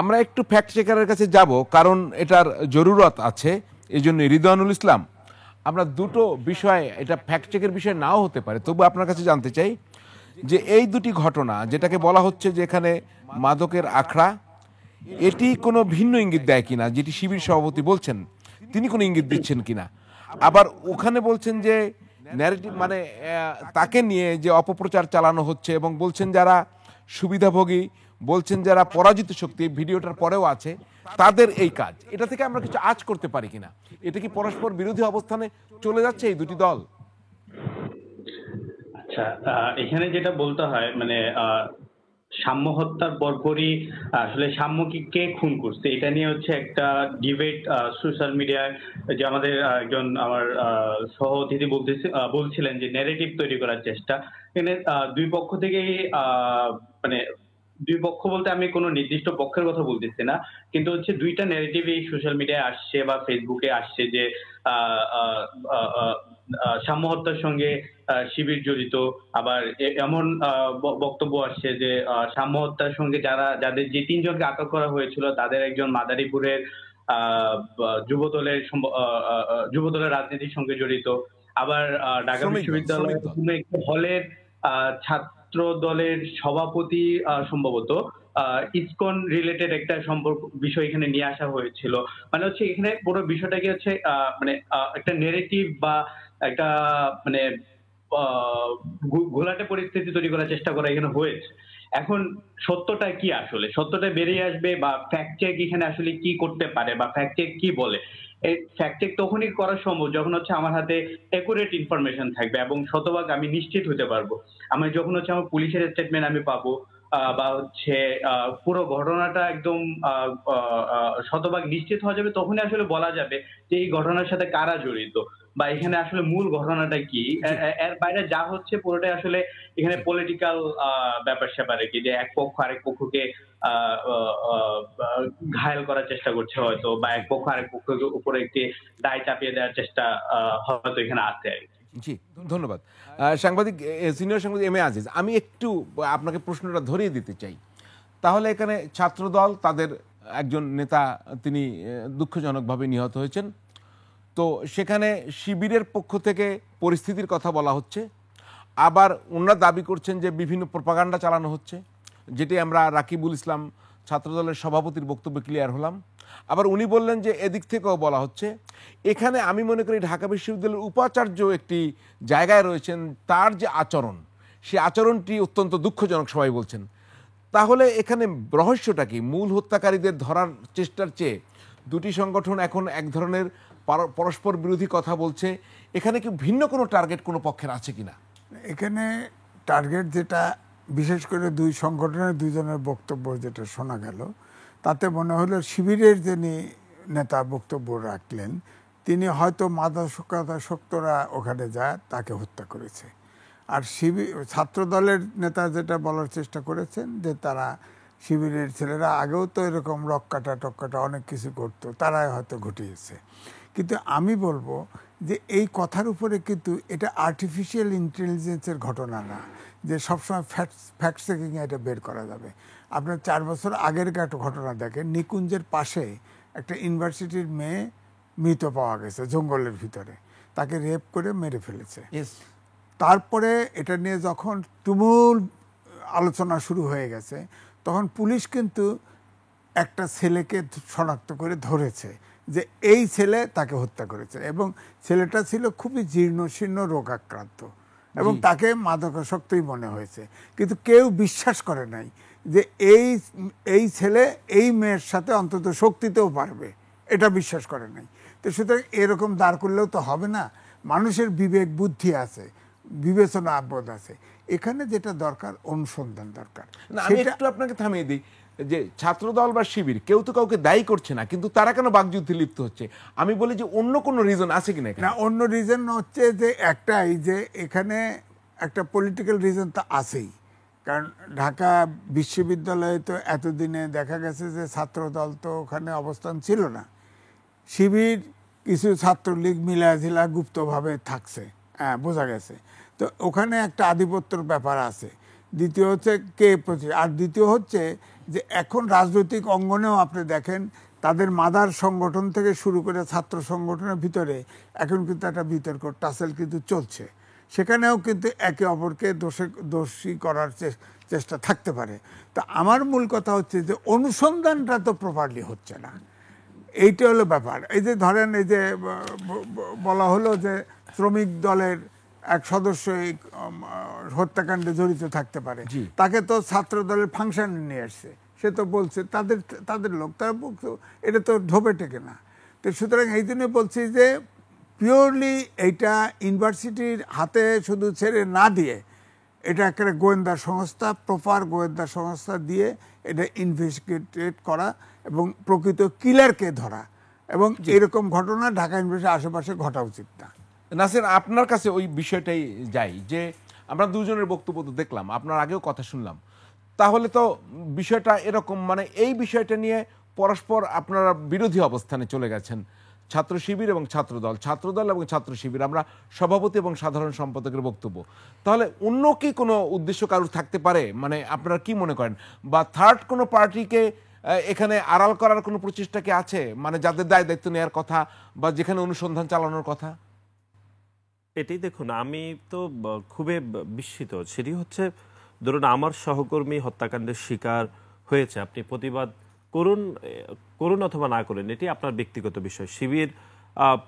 আমরা একটু ফ্যাক্ট চেকারের কাছে যাব, কারণ এটার জরুরত আছে। এই জন্য রিদওয়ানুল ইসলাম, আমরা দুটো বিষয়, এটা ফ্যাক্ট চেকের বিষয় নাও হতে পারে, তবু আপনার কাছে জানতে চাই যে এই দুটি ঘটনা যেটাকে বলা হচ্ছে যে এখানে মাদকের আখড়া, এটি কোনো ভিন্ন ইঙ্গিত দেয় কিনা, যেটি শিবির সভাপতি বলছেন তিনি কোনো ইঙ্গিত দিচ্ছেন কিনা। আবার ওখানে বলছেন যে ন্যারেটিভ মানে তাকে নিয়ে যে অপপ্রচার চালানো হচ্ছে, এবং বলছেন যারা সুবিধাভোগী, বলছেন যারা পরাজিত শক্তি, ভিডিওটার পরেও আছে, তাদের এই কাজ। এটা থেকে আমরা কিছু আঁচ করতে পারি কিনা? এটা কি পরস্পর বিরোধী অবস্থানে চলে যাচ্ছে এই দুটি দল? আচ্ছা, এখানে যেটা বলতে হয় মানে সাম্য হত্যার পরপরই আসলে সাম্যকে কে খুন করছে এটা নিয়ে হচ্ছে একটা ডিবেট সোশ্যাল মিডিয়ায়, যে আমাদের একজন আমার সহ অতিথি বলছিলেন যে ন্যারেটিভ তৈরি করার চেষ্টা। এখানে দুই পক্ষ থেকেই মানে দুই পক্ষ বলতে আমি কোনো নির্দিষ্ট পক্ষের কথা বলতেছি না, কিন্তু হচ্ছে দুইটা ন্যারেটিভ এই সোশ্যাল মিডিয়ায় আসছে বা ফেসবুকে আসছে যে সাম্য হত্যার সঙ্গে শিবির জড়িত। আবার এমন বক্তব্য আসছে যে সাম্য হত্যার সঙ্গে যাদের যে 3 জনকে আটক করা হয়েছিল তাদের একজন মাদারীপুরের যুবদলের রাজনীতির সঙ্গে জড়িত। আবার ঢাকা বিশ্ববিদ্যালয়ের কোনো একটি হলের ছাত্র দলের সভাপতি সম্ভবত ইসকন রিলেটেড একটা বিষয় এখানে নিয়ে আসা হয়েছিল। মানে হচ্ছে এখানে পুরো বিষয়টাকে হচ্ছে মানে একটা নেরেটিভ বা একটা মানে ঘোলাটে পরিস্থিতি তৈরি করার চেষ্টা করা এখানে হয়েছে। এখন সত্যটা কি, আসলে সত্যটা বেরিয়ে আসবে বা ফ্যাক্ট চেক এখানে আসলে কি করতে পারে বা ফ্যাক্ট চেক কি বলে, এই ফ্যাক্ট চেক তখনই করা সম্ভব যখন হচ্ছে আমার হাতে অ্যাকুরেট ইনফরমেশন থাকবে এবং শতভাগ আমি নিশ্চিত হতে পারবো। আমি যখন হচ্ছে আমার পুলিশের স্টেটমেন্ট আমি পাবো বা হচ্ছে পুরো ঘটনাটা একদম শতভাগ নিশ্চিত হওয়া যাবে, তখনই আসলে বলা যাবে যে এই ঘটনার সাথে কারা জড়িত বা এখানে আসলে মূল ঘটনাটা কি। এর বাইরে যা হচ্ছে পুরোটাই আসলে এখানে পলিটিক্যাল ব্যাপার স্যাপার কি, যে এক পক্ষ আরেক পক্ষকে ঘায়েল করার চেষ্টা করছে হয়তো, বা এক পক্ষ আরেক পক্ষের উপরে একটি দায় চাপিয়ে দেওয়ার চেষ্টা হয়তো এখানে আছে আর কি। জি, ধন্যবাদ সাংবাদিক, সিনিয়র সাংবাদিক এম এ আজিজ। আমি একটু আপনাকে প্রশ্নটা ধরিয়ে দিতে চাই। তাহলে এখানে ছাত্রদল, তাদের একজন নেতা তিনি দুঃখজনকভাবে নিহত হয়েছেন, তো সেখানে শিবিরের পক্ষ থেকে পরিস্থিতির কথা বলা হচ্ছে, আবার ওনারা দাবি করছেন যে বিভিন্ন প্রপাগান্ডা চালানো হচ্ছে, যেটি আমরা রাকিবুল ইসলাম ছাত্রদলের সভাপতির বক্তব্যে ক্লিয়ার হলাম। আবার উনি বললেন যে এদিক থেকেও বলা হচ্ছে। এখানে আমি মনে করি ঢাকা বিশ্ববিদ্যালয়ের উপাচার্য একটি জায়গায় রয়েছেন, তার যে আচরণ, সেই আচরণটি অত্যন্ত দুঃখজনক সবাই বলছেন। তাহলে এখানে রহস্যটা কি? মূল হত্যাকারীদের ধরার চেষ্টার চেয়ে দুটি সংগঠন এখন এক ধরনের পরস্পর বিরোধী কথা বলছে। এখানে কি ভিন্ন কোনো টার্গেট কোনো পক্ষের আছে কিনা? এখানে টার্গেট যেটা, বিশেষ করে দুই সংগঠনের দুইজনের বক্তব্য যেটা শোনা গেল, তাতে মনে হলো শিবিরের যিনি নেতা বক্তব্য রাখলেন তিনি হয়তো মাদকাসক্তরা ওখানে যায় তাকে হত্যা করেছে। আর ছাত্রদলের নেতা যেটা বলার চেষ্টা করেছেন যে তারা শিবিরের ছেলেরা আগেও তো এরকম টক্কাটা অনেক কিছু করতো, তারাই হয়তো ঘটিয়েছে। কিন্তু আমি বলবো যে এই কথার উপরে কিন্তু এটা আর্টিফিশিয়াল ইন্টেলিজেন্সের ঘটনা না যে সবসময় ফ্যাক্ট চেকিংয়ে এটা বের করা যাবে। আপনার 4 বছর আগের একটা ঘটনা দেখেন, নিকুঞ্জের পাশে একটা ইউনিভার্সিটির মেয়ে মৃত পাওয়া গেছে জঙ্গলের ভিতরে, তাকে রেপ করে মেরে ফেলেছে। তারপরে এটা নিয়ে যখন তুমুল আলোচনা শুরু হয়ে গেছে, তখন পুলিশ কিন্তু একটা ছেলেকে শনাক্ত করে ধরেছে যে এই ছেলে তাকে হত্যা করেছে, এবং ছেলেটা ছিল খুবই জীর্ণশীর্ণ রোগাক্রান্ত এবং তাকে মাদকাসক্তই মনে হয়েছে। কিন্তু কেউ বিশ্বাস করে নাই যে এই ছেলে এই মেয়ের সাথে অন্তত শক্তিতেও পারবে, এটা বিশ্বাস করে নাই। তো সুতরাং এরকম দাঁড় করলেও তো হবে না, মানুষের বিবেক বুদ্ধি আছে, বিবেচনা বোধ আছে। এখানে যেটা দরকার অনুসন্ধান দরকার। না, আমি একটু আপনাকে থামিয়ে দিই যে ছাত্রদল বা শিবির কেউ তো কাউকে দায়ী করছে না, কিন্তু তারা কেন বাকযুদ্ধে লিপ্ত হচ্ছে? আমি বলি যে অন্য কোনো রিজন আছে কিনা এখানে? না, অন্য রিজন হচ্ছে যে একটাই, যে এখানে একটা পলিটিক্যাল রিজন তো আছেই। কারণ ঢাকা বিশ্ববিদ্যালয়ে তো এতদিনে দেখা গেছে যে ছাত্রদল তো ওখানে অবস্থান ছিল না, শিবির কিছু ছাত্রলীগ মিলাঝিলা গুপ্তভাবে থাকছে, হ্যাঁ বোঝা গেছে। তো ওখানে একটা আধিপত্যর ব্যাপার আছে। দ্বিতীয় হচ্ছে আর দ্বিতীয় হচ্ছে যে এখন রাজনৈতিক অঙ্গনেও আপনি দেখেন তাদের মাদার সংগঠন থেকে শুরু করে ছাত্র সংগঠনের ভিতরে এখন কিন্তু একটা বিতর্ক টাসেল কিন্তু চলছে। সেখানেও কিন্তু একে অপরকে দোষী করার চেষ্টা থাকতে পারে। তা আমার মূল কথা হচ্ছে যে অনুসন্ধানটা তো প্রপারলি হচ্ছে না, এইটা হলো ব্যাপার। এই যে ধরেন এই যে বলা হলো যে শ্রমিক দলের এক সদস্য এই হত্যাকাণ্ডে জড়িত থাকতে পারে, তাকে তো ছাত্র দলের ফাংশনে নিয়ে আসছে, সে তো বলছে তাদের লোক, তারা এটা তো ঢোবে টেকে না। তো সুতরাং এই জন্য বলছি যে পিওরলি এইটা ইউনিভার্সিটির হাতে শুধু ছেড়ে না দিয়ে এটা একটা গোয়েন্দা সংস্থা, প্রপার গোয়েন্দা সংস্থা দিয়ে এটা ইনভেস্টিগেট করা এবং প্রকৃত কিলারকে ধরা, এবং এরকম ঘটনা ঢাকা ইউনিভার্সিটির আশেপাশে ঘটা উচিত না। নাসির, আপনার কাছে ওই বিষয়টাই যাই যে আমরা দুজনের বক্তব্য তো দেখলাম, আপনার আগেও কথা শুনলাম, তাহলে তো বিষয়টা এরকম, মানে এই বিষয়টা নিয়ে পরস্পর আপনারা বিরোধী অবস্থানে চলে গেছেন, ছাত্র শিবির এবং ছাত্রদল এবং ছাত্র শিবির, আমরা সভাপতি এবং সাধারণ সম্পাদকের বক্তব্য। তাহলে অন্য কি কোনো উদ্দেশ্য কারোর থাকতে পারে? মানে আপনারা কি মনে করেন, বা থার্ড কোনো পার্টিকে এখানে আড়াল করার কোনো প্রচেষ্টা কি আছে, মানে যাদের দায় দায়িত্ব নেওয়ার কথা বা যেখানে অনুসন্ধান চালানোর কথা? এটাই দেখুন, আমি তো খুবই বিস্মিত। সেটি হচ্ছে, ধরুন আমার সহকর্মী হত্যাকাণ্ডের শিকার হয়েছে, আপনি প্রতিবাদ করুন অথবা না করেন, এটি আপনার ব্যক্তিগত বিষয়। শিবির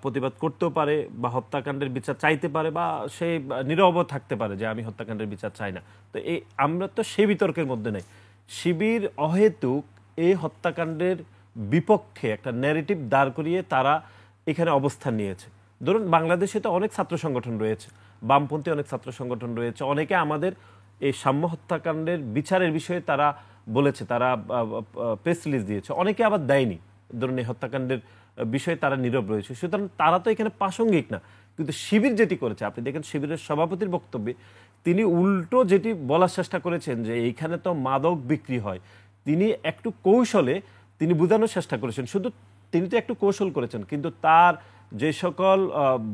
প্রতিবাদ করতেও পারে বা হত্যাকাণ্ডের বিচার চাইতে পারে, বা সে নীরব থাকতে পারে যে আমি হত্যাকাণ্ডের বিচার চাই না। তো আমরা তো সেই বিতর্কের মধ্যে নেই। শিবির অহেতুক এই হত্যাকাণ্ডের বিপক্ষে একটা ন্যারেটিভ দাঁড় করিয়ে তারা এখানে অবস্থান নিয়েছে। ধরুন বাংলাদেশে তো অনেক ছাত্র সংগঠন রয়েছে, বামপন্থী অনেক ছাত্র সংগঠন রয়েছে, অনেকে আমাদের এই সাম্য হত্যাকাণ্ডের বিচারের বিষয়ে তারা বলেছে, তারা প্রেস রিলিজ দিয়েছে, অনেকে আবার দেয়নি। ধরুন এই হত্যাকাণ্ডের বিষয়ে তারা নীরব রয়েছে, সুতরাং তারা তো এখানে প্রাসঙ্গিক না। কিন্তু শিবির যেটি করেছে, আপনি দেখেন শিবিরের সভাপতির বক্তব্যে তিনি উল্টো যেটি বলার চেষ্টা করেছেন যে এইখানে তো মাদক বিক্রি হয়, তিনি একটু কৌশলে তিনি বোঝানোর চেষ্টা করেছেন। শুধু তিনি তো একটু কৌশল করেছেন, কিন্তু তার যে সকল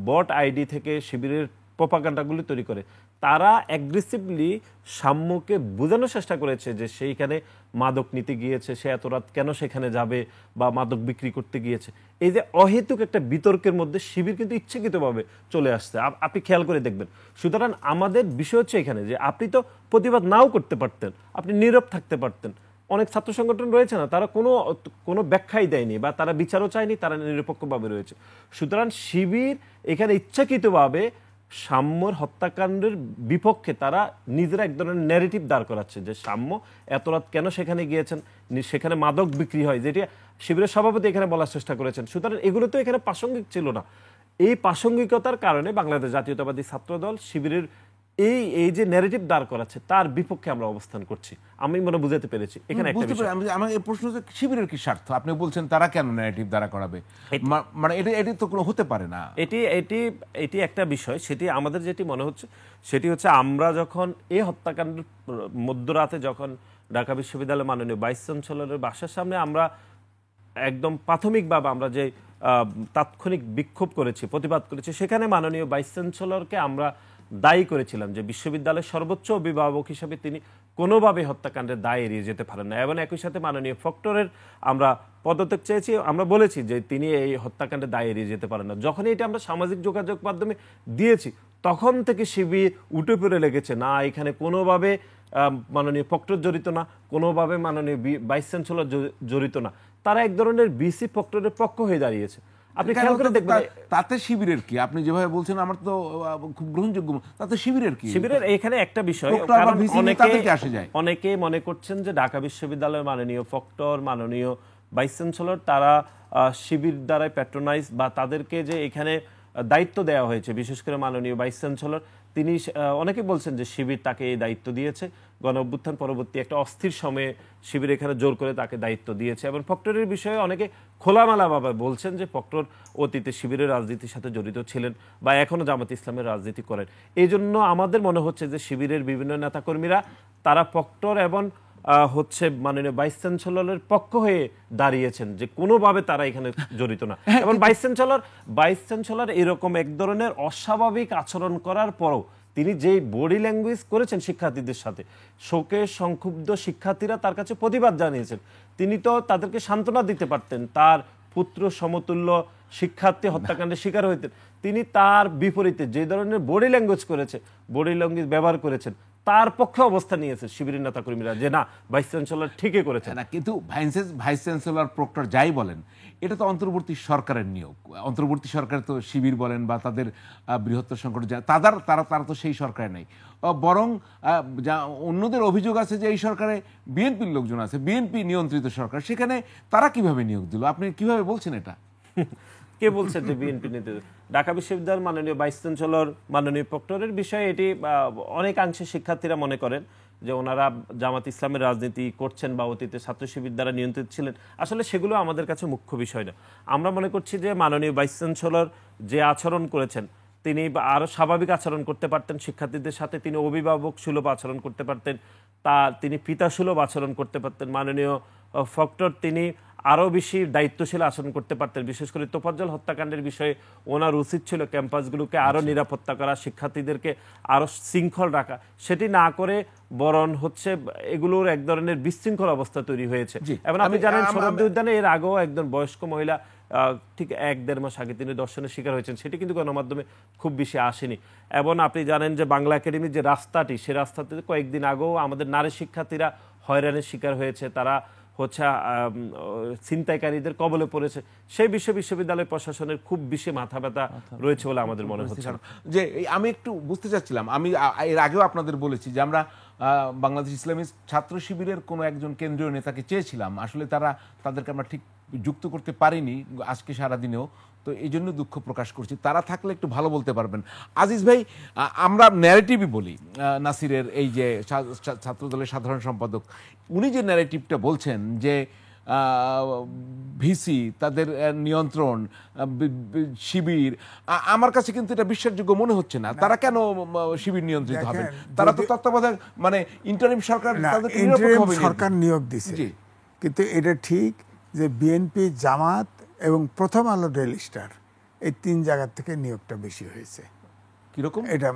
বট আইডি থেকে শিবিরের প্রপাগান্ডাগুলি তৈরি করে, তারা অ্যাগ্রেসিভলি সাম্যকে বোঝানোর চেষ্টা করেছে যে সেইখানে মাদক নিতে গিয়েছে, সে এত রাত কেন সেখানে যাবে, বা মাদক বিক্রি করতে গিয়েছে। এই যে অহেতুক একটা বিতর্কের মধ্যে শিবির কিন্তু ইচ্ছাকৃতভাবে চলে আসছে, আপনি খেয়াল করে দেখবেন। সুতরাং আমাদের বিষয় হচ্ছে এখানে যে আপনি তো প্রতিবাদ নাও করতে পারতেন, আপনি নীরব থাকতে পারতেন। অনেক ছাত্র সংগঠন রয়েছে না, তারা কোনো ব্যাখ্যাই দেয়নি বা তারা বিচারও চায়নি, তারা নিরপেক্ষভাবে রয়েছে। সুতরাং শিবির এখানে ইচ্ছাকৃতভাবে সাম্যর হত্যাকাণ্ডের বিপক্ষে তারা নিজেরা এক ধরনের ন্যারেটিভ দাঁড় করাচ্ছে যে সাম্য এত রাত কেন সেখানে গিয়েছেন, সেখানে মাদক বিক্রি হয়, যেটি শিবিরের সভাপতি এখানে বলার চেষ্টা করেছেন। সুতরাং এগুলো তো এখানে প্রাসঙ্গিক ছিল না। এই প্রাসঙ্গিকতার কারণে বাংলাদেশ জাতীয়তাবাদী ছাত্রদল শিবিরের এই যে ন্যারেটিভ দাঁড় করাচ্ছে তার বিপক্ষে আমরা অবস্থান করছি। আমি মনে বুঝাতে পেরেছি এখানে একটা বিষয়। আমার এই প্রশ্ন হচ্ছে শিবিরের কি স্বার্থ? আপনি বলছেন তারা কেন ন্যারেটিভ দাঁড়া করাবে, মানে এটি তো কোনো হতে পারে না। এটি একটা বিষয়। সেটি আমাদের যেটি মনে হচ্ছে সেটি হচ্ছে, আমরা যখন এই হত্যাকাণ্ডের মধ্যরাতে যখন ঢাকা বিশ্ববিদ্যালয়ের মাননীয় ভাইস চ্যান্সেলরের বাসার সামনে আমরা একদম প্রাথমিকভাবে আমরা যে তাৎক্ষণিক বিক্ষোভ করেছি, প্রতিবাদ করেছি, সেখানে মাননীয় ভাইস চ্যান্সেলরকে আমরা দায়ী করেছিলাম যে বিশ্ববিদ্যালয়ের সর্বোচ্চ অভিভাবক হিসাবে তিনি কোনোভাবে হত্যাকাণ্ডের দায় এড়িয়ে যেতে পারেন না, এবং একই সাথে মাননীয় প্রক্টরের আমরা পদত্যাগ চেয়েছি। আমরা বলেছি যে তিনি এই হত্যাকাণ্ডের দায় এড়িয়ে যেতে পারেন না। যখনই এটা আমরা সামাজিক যোগাযোগ মাধ্যমে দিয়েছি, তখন থেকে শিবির উঠে পড়ে লেগেছে, না এখানে কোনোভাবে মাননীয় প্রক্টর জড়িত না, কোনোভাবে মাননীয় ভাইস চ্যান্সেলর জড়িত না। তারা এক ধরনের বিসি প্রক্টরের পক্ষ হয়ে দাঁড়িয়েছে। আপনি খেয়াল করে দেখবেন তাতে শিবিরের কি, আপনি যেভাবে বলছেন আমার তো খুব গ্রহণযোগ্য, তাতে শিবিরের কি? শিবিরের এখানে একটা বিষয়, অনেকে মনে করছেন যে ঢাকা বিশ্ববিদ্যালয়ের মাননীয় প্রক্টর, মাননীয় ভাইস চ্যান্সেলর তারা শিবির দ্বারাই প্যাট্রোনাইজ, বা তাদেরকে যে এখানে দায়িত্ব দেওয়া হয়েছে, বিশেষ করে মাননীয় ভাইস চ্যান্সেলর তিনি, অনেকে বলছেন যে শিবির তাকে এই দায়িত্ব দিয়েছে। গণ অভ্যুত্থান পরবর্তী একটা অস্থির সময়ে শিবির এখানে জোর করে তাকে দায়িত্ব দিয়েছে, এবং প্রক্টরের বিষয়ে অনেকে খোলামেলাভাবে বলছেন যে প্রক্টর অতীতে শিবিরের রাজনীতির সাথে জড়িত ছিলেন বা এখনো জামাত ইসলামের রাজনীতি করেন। এই জন্য আমাদের মনে হচ্ছে যে শিবিরের বিভিন্ন নেতাকর্মীরা তারা প্রক্টর এবং হচ্ছে মাননীয় ভাইস চ্যান্সেলরের পক্ষ হয়ে দাঁড়িয়েছেন, যে কোনোভাবে তারা এখানে জড়িত না। এবং ভাইস চ্যান্সেলর এরকম এক ধরনের অস্বাভাবিক আচরণ করার পরও তিনি যেই বডি ল্যাঙ্গুয়েজ করেছেন শিক্ষার্থীদের সাথে, শোকে সংক্ষুব্ধ শিক্ষার্থীরা তার কাছে প্রতিবাদ জানিয়েছেন, তিনি তো তাদেরকে সান্ত্বনা দিতে পারতেন। তার পুত্র সমতুল্য শিক্ষার্থী হত্যাকাণ্ডের শিকার হইতেন, তিনি তার বিপরীতে যে ধরনের বডি ল্যাঙ্গুয়েজ ব্যবহার করেছেন তার পক্ষে অবস্থান নিয়েছে শিবিরের নেতাকর্মীরা, যে না ভাইস চ্যান্সেলর ঠিকই করেছে না। কিন্তু ভাইস চ্যান্সেলর প্রক্টর যাই বলেন, এটা তো অন্তর্বর্তী সরকারের নিয়োগ। অন্তর্বর্তী সরকার তো শিবির বলেন বা তাদের বৃহত্তর সংগঠন তারা তো সেই সরকারে নেই, বরং অন্যদের অভিযোগ আছে যে এই সরকারে বিএনপির লোকজন আছে, বিএনপি নিয়ন্ত্রিত সরকার, সেখানে তারা কিভাবে নিয়োগ দিল? আপনি কিভাবে বলছেন এটা? কে বলছে যে বিএনপি নীতি? ঢাকা বিশ্ববিদ্যালয়ের মাননীয় ভাইস চ্যান্সেলর, মাননীয় প্রক্টরের বিষয়ে এটি অনেকাংশে শিক্ষার্থীরা মনে করেন যে ওনারা জামাত ইসলামের রাজনীতি করছেন বা অতীতে ছাত্র শিবির দ্বারা নিয়ন্ত্রিত ছিলেন। আসলে সেগুলো আমাদের কাছে মুখ্য বিষয় না। আমরা মনে করছি যে মাননীয় ভাইস চ্যান্সেলর যে আচরণ করেছেন, তিনি আরো স্বাভাবিক আচরণ করতে পারতেন শিক্ষার্থীদের সাথে, তিনি অভিভাবক সুলভ আচরণ করতে পারতেন, তিনি পিতা সুলভ আচরণ করতে পারতেন। মাননীয় প্রক্টর তিনি আরো বেশি দায়িত্বশীল আচরণ করতে পারতেন। বিশেষ করে তোফাজ্জল হত্যাকাণ্ডের বিষয়ে ওনার উচিত ছিল ক্যাম্পাসগুলোকে আরো নিরাপত্তা করা, শিক্ষার্থীদেরকে আরো শৃঙ্খল রাখা। সেটি না করে বরং হচ্ছে এগুলোর এক ধরনের বিশৃঙ্খল অবস্থা তৈরি হয়েছে। এবং আপনি জানেন শরৎদি উদ্যানে এর আগেও একজন বয়স্ক মহিলা ঠিক 1-1.5 মাস আগে তিনি দর্শনের শিকার হয়েছেন, সেটি কিন্তু গণমাধ্যমে খুব বেশি আসেনি। এবং আপনি জানেন যে বাংলা একাডেমির যে রাস্তাটি, সে রাস্তাতে কয়েকদিন আগেও আমাদের নারী শিক্ষার্থীরা হয়রানির শিকার হয়েছে, তারা হচ্ছে ছিনতাইকারীদের কবলে পড়েছে। সেই বিশ্ববিদ্যালয় প্রশাসনের খুব বেশি মাথা ব্যথা রয়েছে বলে আমাদের মনে হচ্ছে। যে আমি একটু বুঝতে চাচ্ছিলাম, আমি এর আগেও আপনাদের বলেছি যে আমরা বাংলাদেশ ইসলামী ছাত্র শিবিরের কোনো একজন কেন্দ্রীয় নেতাকে চেয়েছিলাম, আসলে তাদেরকে আমরা ঠিক যুক্ত করতে পারিনি আজকে সারাদিনেও, তো এই জন্য দুঃখ প্রকাশ করছি। তারা থাকলে একটু ভালো বলতে পারবেন। আজিজ ভাই, আমরা ন্যারেটিভই বলি, নাসিরের এই যে ছাত্রদলের সাধারণ সম্পাদক, উনি যে ন্যারেটিভটা বলছেন যে ভিসি তাদের নিয়ন্ত্রণ, শিবির, আমার কাছে কিন্তু এটা বিশ্বাসযোগ্য মনে হচ্ছে না। তারা কেন শিবির নিয়ন্ত্রিত হবে? তারা তো তত্ত্বাবধায়ক মানে ইন্টারিম সরকার নিয়োগ দিছে, কিন্তু এটা ঠিক যে বিএনপি, জামাত এবং প্রথম আলো, ডেইলি স্টার, এই 3 জায়গা থেকে নিয়োগটা বেশি হয়েছে। কিরকম? এটা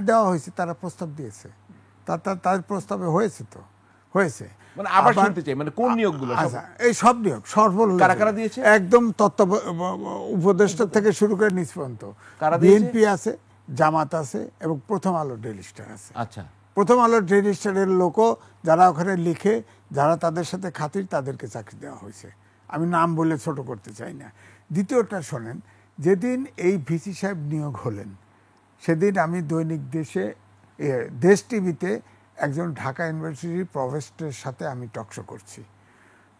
দেওয়া হয়েছে, তারা প্রস্তাব দিয়েছে, তাদের প্রস্তাবে হয়েছে, তো হয়েছে। মানে আবার শুনতে চাই, মানে কোন নিয়োগগুলো? আচ্ছা, এই সব নিয়োগ কারা দিয়েছে? একদম উপদেষ্টা থেকে শুরু করে নিচ পর্যন্ত বিএনপি আছে, জামাত আছে এবং প্রথম আলো, ডেইলি স্টার আছে। আচ্ছা, প্রথম আলো, ডেইলি স্টারের লোকও যারা ওখানে লিখে, যারা তাদের সাথে খাতির, তাদেরকে চাকরি দেওয়া হয়েছে। আমি নাম বলে ছোট করতে চাই না। দ্বিতীয়টা শোনেন, যেদিন এই ভিসি সাহেব নিয়োগ হলেন, সেদিন আমি দৈনিক দেশ টিভিতে একজন ঢাকা ইউনিভার্সিটির প্রফেসরের সাথে আমি টকশো করছি।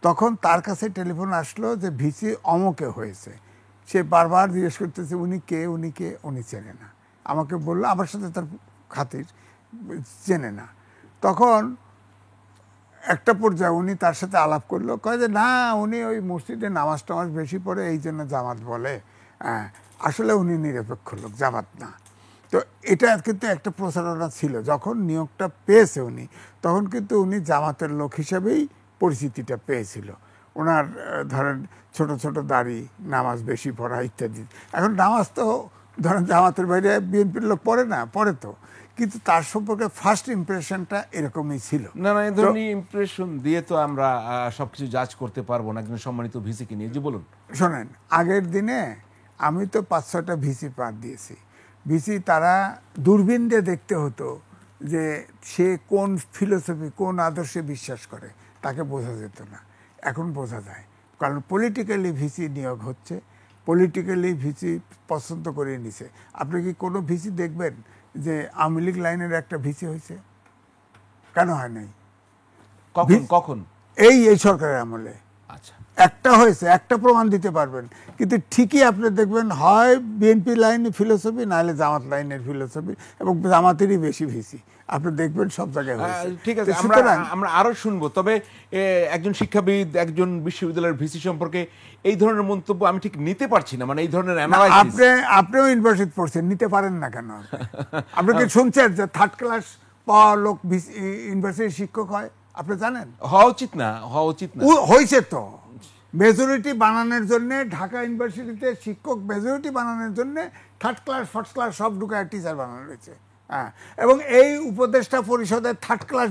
তখন তার কাছে টেলিফোন আসলো যে ভিসি অমকে হয়েছে। সে বারবার জিজ্ঞেস করতেছে উনি কে, উনি চেনে না। আমাকে বললো, আমার সাথে তার খাতির, চেনে না। তখন একটা পর্যায়ে উনি তার সাথে আলাপ করলো, কয় যে না, উনি ওই মসজিদে নামাজ টামাজ বেশি পড়ে, এই জন্য জামাত বলে। আসলে উনি নিরপেক্ষ লোক, জামাত না। তো এটা কিন্তু একটা প্রচারণা ছিল। যখন নিয়োগটা পেয়েছে উনি, তখন কিন্তু উনি জামাতের লোক হিসেবেই পরিচিতিটা পেয়েছিল। ওনার ধরেন ছোট ছোট দাড়ি, নামাজ বেশি পড়া ইত্যাদি। এখন নামাজ তো ধরেন জামাতের বাইরে বিএনপির লোক পড়ে না, পড়ে তো, কিন্তু তার সম্পর্কে ফার্স্ট ইমপ্রেশনটা এরকমই ছিল। না, এই ধরনের ইমপ্রেশন দিয়ে তো আমরা সবকিছু জাজ করতে পারবো না একজন সম্মানিত ভিসিকে নিয়ে। যে বলুন। শোনেন, আগের দিনে আমি তো 5-6টা ভিসি পার দিয়েছি। ভিসি তারা দূরবীন দিয়ে দেখতে হতো যে সে কোন ফিলোসফি কোন আদর্শে বিশ্বাস করে, তাকে বোঝা যেত না। এখন বোঝা যায়, কারণ পলিটিক্যালি ভিসি নিয়োগ হচ্ছে, পলিটিক্যালি ভিসি পছন্দ করে নিছে। আপনি কি কোনো ভিসি দেখবেন যে আওয়ামী লীগ লাইনের একটা ভিসি হয়েছে? কেন হয় নাই? কখন কখন? এই সরকারের আমলে আচ্ছা, একটা হয়েছে, একটা প্রমাণ দিতে পারবেন। কিন্তু ঠিকই আপনি দেখবেন হয় বিএনপি লাইনের ফিলোসফি, নাহলে জামাত লাইনের ফিলোসফি, এবং জামাতেরই বেশি ভিসি আপনি দেখবেন সব জায়গায় হয়েছে। ঠিক আছে, আমরা আরো শুনবো। তবে একজন শিক্ষাবিদ, একজন বিশ্ববিদ্যালয়ের ভিসি সম্পর্কে এই ধরনের মন্তব্য আমি ঠিক নিতে পারছি না, মানে এই ধরনের অ্যানালাইসিস। আপনিও ইউনিভার্সিটি পড়ছেন, নিতে পারেন না কেন? আপনি কি শুনছেন যে থার্ড ক্লাস পাওয়া লোক ইউনিভার্সিটির শিক্ষক হয়? আপনি জানেন? হওয়া উচিত না, হওয়া উচিত না। হয়েছে তো। মেজরিটি বানানোর জন্য ঢাকা ইউনিভার্সিটিতে শিক্ষক মেজরিটি বানানোর জন্য থার্ড ক্লাস ফার্স্ট ক্লাস সব ঢুকায় টিচার বানানো হয়েছে। হ্যাঁ, এবং এই উপদেষ্টা পরিষদের থার্ড ক্লাস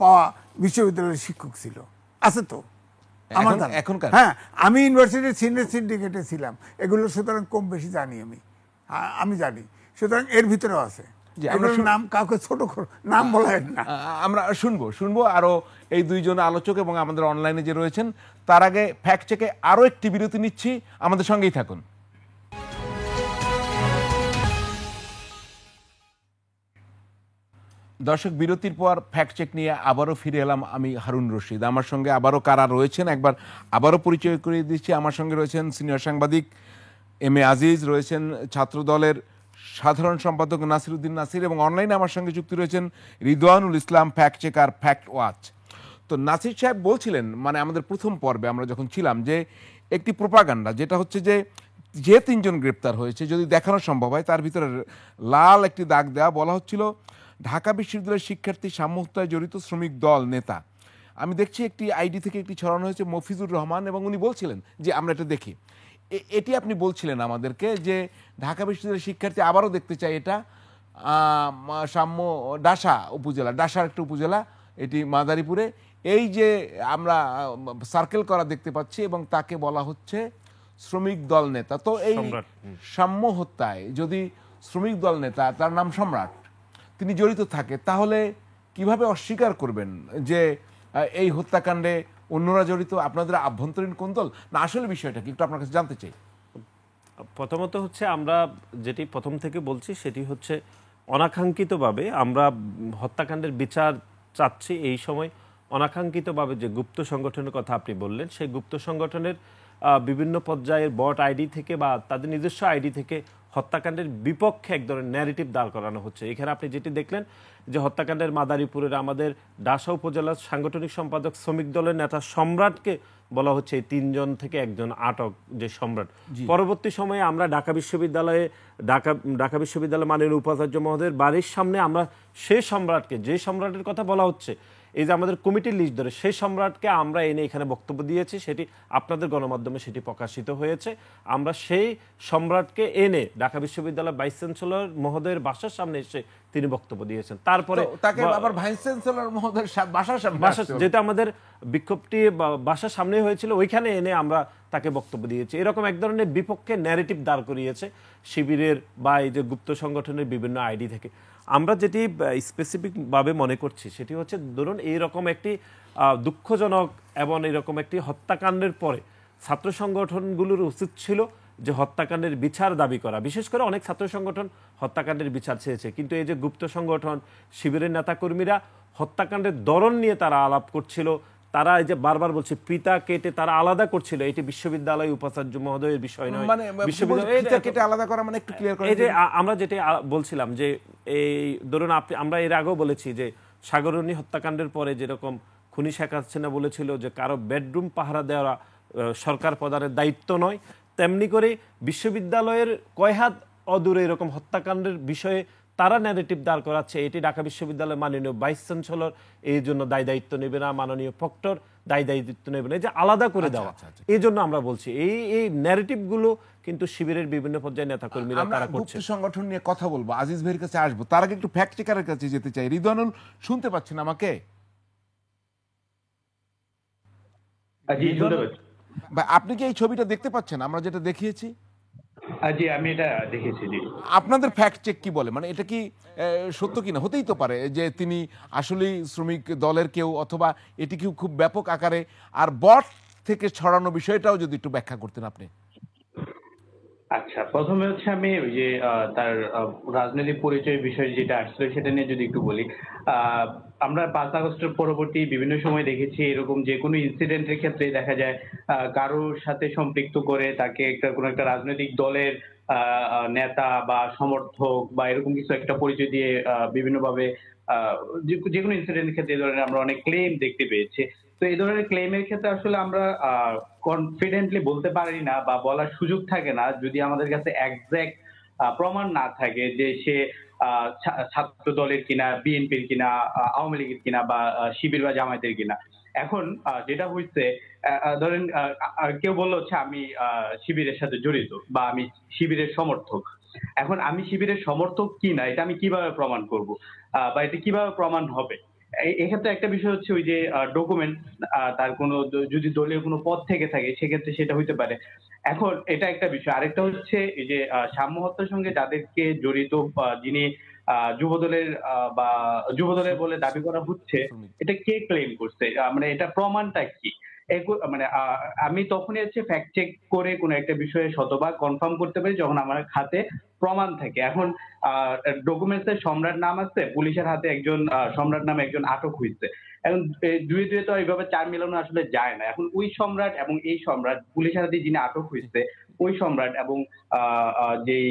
পাওয়া বিশ্ববিদ্যালয়ের শিক্ষক ছিল, আছে তো আমার এখনকার। হ্যাঁ, আমি ইউনিভার্সিটির সিনিয়র সিন্ডিকেটে ছিলাম, এগুলো সুতরাং কম বেশি জানি আমি জানি, সুতরাং এর ভিতরেও আছে। নাম কাউকে ছোট নাম বলা না। আমরা শুনবো আরো এই দুইজন আলোচক এবং আমাদের অনলাইনে যে রয়েছেন। তার আগে ফ্যাক্ট চেকে আরো একটি বিরতি নিচ্ছি, আমাদের সঙ্গেই থাকুন। দর্শক, বিরতির পর ফ্যাক্ট চেক নিয়ে আবারও ফিরে এলাম আমি, হারুন রশিদ। আমার সঙ্গে আবারও কারা রয়েছেন একবার আবারও পরিচয় করিয়ে দিচ্ছি। আমার সঙ্গে রয়েছেন সিনিয়র সাংবাদিক এম এ আজিজ, রয়েছেন ছাত্র দলের সাধারণ সম্পাদক নাসিরউদ্দিন নাসির, এবং অনলাইনে আমার সঙ্গে যুক্ত রয়েছেন রিদওয়ানুল ইসলাম, ফ্যাক্ট চেকার, ফ্যাক্ট ওয়াচ। তো নাসির সাহেব বলছিলেন, মানে আমাদের প্রথম পর্বে আমরা যখন ছিলাম, যে একটি প্রোপাগান্ডা, যেটা হচ্ছে যে তিনজন গ্রেপ্তার হয়েছে যদি দেখানো সম্ভব হয়, তার ভিতরে লাল একটি দাগ দেওয়া, বলা হচ্ছিল ঢাকা বিশ্ববিদ্যালয়ের শিক্ষার্থী সাম্য হত্যায় জড়িত শ্রমিক দল নেতা। আমি দেখছি একটি আইডি থেকে একটি ছড়ানো হয়েছে মফিজুর রহমান, এবং উনি বলছিলেন যে আমরা এটা দেখি। এটি আপনি বলছিলেন আমাদেরকে যে ঢাকা বিশ্ববিদ্যালয়ের শিক্ষার্থী, আবারও দেখতে চাই এটা, সাম্য ডাসার একটা উপজেলা, এটি মাদারীপুরে, এই যে আমরা সার্কেল করা দেখতে পাচ্ছি, এবং তাকে বলা হচ্ছে শ্রমিক দল নেতা। তো এই সাম্য হত্যায় যদি শ্রমিক দল নেতা, তার নাম সম্রাট, তিনি জড়িত থাকে, তাহলে কিভাবে অস্বীকার করবেন যে এই হত্যাকাণ্ডে অন্যরা জড়িত? আপনাদের আভ্যন্তরীণ কোন্দল না আসলে বিষয়টা কি, একটু আপনার কাছে জানতে চাই। প্রথমত হচ্ছে, আমরা যেটি প্রথম থেকে বলছি সেটি হচ্ছে অনাকাঙ্ক্ষিতভাবে আমরা হত্যাকাণ্ডের বিচার চাচ্ছি। এই সময় অনাকাঙ্ক্ষিতভাবে যে গুপ্ত সংগঠনের কথা আপনি বললেন, সেই গুপ্ত সংগঠনের বিভিন্ন পর্যায়ের বট আইডি থেকে বা তাদের নিজস্ব আইডি থেকে হত্যাকাণ্ডের বিপক্ষে এক ধরনের ন্যারেটিভ দাঁড় করানো হচ্ছে। এখানে আপনি যেটি দেখলেন যে হত্যাকাণ্ডের মাদারীপুরের আমাদের ডাসা উপজেলার সাংগঠনিক সম্পাদক শ্রমিক দলের নেতা সম্রাটকে বলা হচ্ছে এই তিনজন থেকে একজন আটক, যে সম্রাট। পরবর্তী সময়ে আমরা ঢাকা বিশ্ববিদ্যালয় মাননীয় উপাচার্য মহোদয়ের বাড়ির সামনে আমরা সেই সম্রাটকে, যে সম্রাটের কথা বলা হচ্ছে, এই যে আমাদের কমিটির লিস্ট ধরে, সেই সম্রাটকে আমরা এনে এখানে বক্তব্য দিয়েছি, সেটি আপনাদের গণমাধ্যমে সেটি প্রকাশিত হয়েছে। আমরা সেই সম্রাটকে এনে ঢাকা বিশ্ববিদ্যালয়ের ভাইস চ্যান্সেলর মহোদয়ের বাসার সামনে এসে তিনি বক্তব্য দিয়েছেন। তারপরে তাকে আবার ভাইস চ্যান্সেলর মহোদয়ের বাসার সামনে, যেটা আমাদের বিক্ষোভটি বাসার সামনে হয়েছিল, ওইখানে এনে আমরা তাকে বক্তব্য দিয়েছি। এরকম এক ধরনের বিপক্ষে ন্যারেটিভ দাঁড় করিয়েছে শিবিরের বা এই যে গুপ্ত সংগঠনের বিভিন্ন আইডি থেকে। আমরা যেটি স্পেসিফিকভাবে মনে করছি সেটি হচ্ছে, ধরুন এইরকম একটি দুঃখজনক এবং এরকম একটি হত্যাকাণ্ডের পরে ছাত্র সংগঠনগুলোর উচিত ছিল যে হত্যাকাণ্ডের বিচার দাবি করা। বিশেষ করে অনেক ছাত্র সংগঠন হত্যাকাণ্ডের বিচার চেয়েছে, কিন্তু এই যে গুপ্ত সংগঠন, শিবিরের নেতাকর্মীরা হত্যাকাণ্ডের ধরন নিয়ে তারা আলাপ করছিল, তারা এই যে বারবার বলছে পিতা কেটে তারা আলাদা করছিল, এটি বিশ্ববিদ্যালয় উপাচার্য মহোদয়ের বিষয় নয়। মানে বিশ্ববিদ্যালয় আলাদা করা মানে একটু ক্লিয়ার করা। এই যে আমরা যেটা বলছিলাম যে এই ধরুন আমরা এর আগেও বলেছি যে সাগরণী হত্যাকাণ্ডের পরে যেরকম খুনি শেখ হাসিনা বলেছিল যে কারো বেডরুম পাহারা দেওয়া সরকার প্রধানের দায়িত্ব নয়, তেমনি করে বিশ্ববিদ্যালয়ের কয় হাত অদূরে এরকম হত্যাকাণ্ডের বিষয়ে তারা ন্যারেটিভ দাঁড় করাচ্ছে, এটি ঢাকা বিশ্ববিদ্যালয়ের মাননীয় ভাইস চ্যান্সেলর এই জন্য দায়িত্ব নেবে না, মাননীয় প্রক্টর দায়িত্ব নেবে না, এই যে আলাদা করে দেওয়া, এই জন্য আমরা বলছি এই ন্যারেটিভ গুলো কিন্তু শিবিরের বিভিন্ন পর্যায়ে নেতাকর্মীরা তারা করছে। গুপ্ত সংগঠন নিয়ে কথা বলবো, আজিজ ভাইয়ের কাছে আসবো, তার আগে একটু ফ্যাক্ট চেকারের কাছে যেতে চাই। রিদওয়ানুল, শুনতে পাচ্ছেন আমাকে? জি, শুনতে পাচ্ছি। আপনি কি এই ছবিটা দেখতে পাচ্ছেন আমরা যেটা দেখিয়েছি? জি, আমি এটা দেখেছি। জি, আপনাদের ফ্যাক্ট চেক কি বলে, মানে এটা কি সত্য কিনা? হতেই তো পারে যে তিনি আসলেই শ্রমিক দলের কেউ, অথবা এটি কি খুব ব্যাপক আকারে, আর বট থেকে ছড়ানো বিষয়টাও যদি একটু ব্যাখ্যা করতেন আপনি। আচ্ছা, প্রথমে হচ্ছে আমি ওই যে তার রাজনৈতিক পরিচয়ের বিষয় যেটা আসলে সেটা নিয়ে যদি একটু বলি। আহ, আমরা ৫ আগস্টের পরবর্তী বিভিন্ন সময় দেখেছি এরকম যে কোনো ইনসিডেন্টের ক্ষেত্রেই দেখা যায় কারোর সাথে সম্পৃক্ত করে তাকে কোনো একটা রাজনৈতিক দলের নেতা বা সমর্থক বা এরকম কিছু একটা পরিচয় দিয়ে বিভিন্নভাবে আহ, যে কোনো ইনসিডেন্টের ক্ষেত্রে এই ধরনের আমরা অনেক ক্লেম দেখতে পেয়েছি। তো এই ধরনের ক্লেমের ক্ষেত্রে আসলে আমরা কনফিডেন্টলি বলতে পারি না বা বলার সুযোগ থাকে না যদি আমাদের কাছে এক্সাক্ট প্রমাণ না থাকে যে সে ছাত্র দলের কিনা, বিএনপির কিনা, আওয়ামী লীগের কিনা বা শিবির বা জামায়াতের কিনা। এখন যেটা হয়েছে, ধরেন কেউ বললো হচ্ছে আমি শিবিরের সাথে জড়িত বা আমি শিবিরের সমর্থক। এখন আমি শিবিরের সমর্থক কিনা এটা আমি কিভাবে প্রমাণ করব, বা এটা কিভাবে প্রমাণ হবে? এক্ষেত্রে একটা বিষয় হচ্ছে ওই যে ডকুমেন্ট, তার কোনো যদি দলীয় কোনো পদ থেকে থাকে সেক্ষেত্রে সেটা হইতে পারে। এখন এটা একটা বিষয়। আরেকটা হচ্ছে এই যে সাম্য হত্যার সঙ্গে যাদেরকে জড়িত, যিনি যুবদলের বা যুবদলের বলে দাবি করা হচ্ছে, এটা কে ক্লেম করছে, মানে এটা প্রমাণটা কি? মানে আমি তখনই হচ্ছে ফ্যাক্ট চেক করে কোনো একটা বিষয়ে শতভাগ কনফার্ম করতে পারি যখন আমার হাতে প্রমাণ থাকে। এখন ডকুমেন্টস এর সম্রাট নাম আছে, পুলিশের হাতে একজন সম্রাট নামে একজন আটক হয়েছে। এখন দুয়ে দুয়ে তো এইভাবে চার মিলানো আসলে যায় না। এখন ওই সম্রাট এবং এই সম্রাট, পুলিশের হাতে যিনি আটক হয়েছে ওই সম্রাট এবং যেই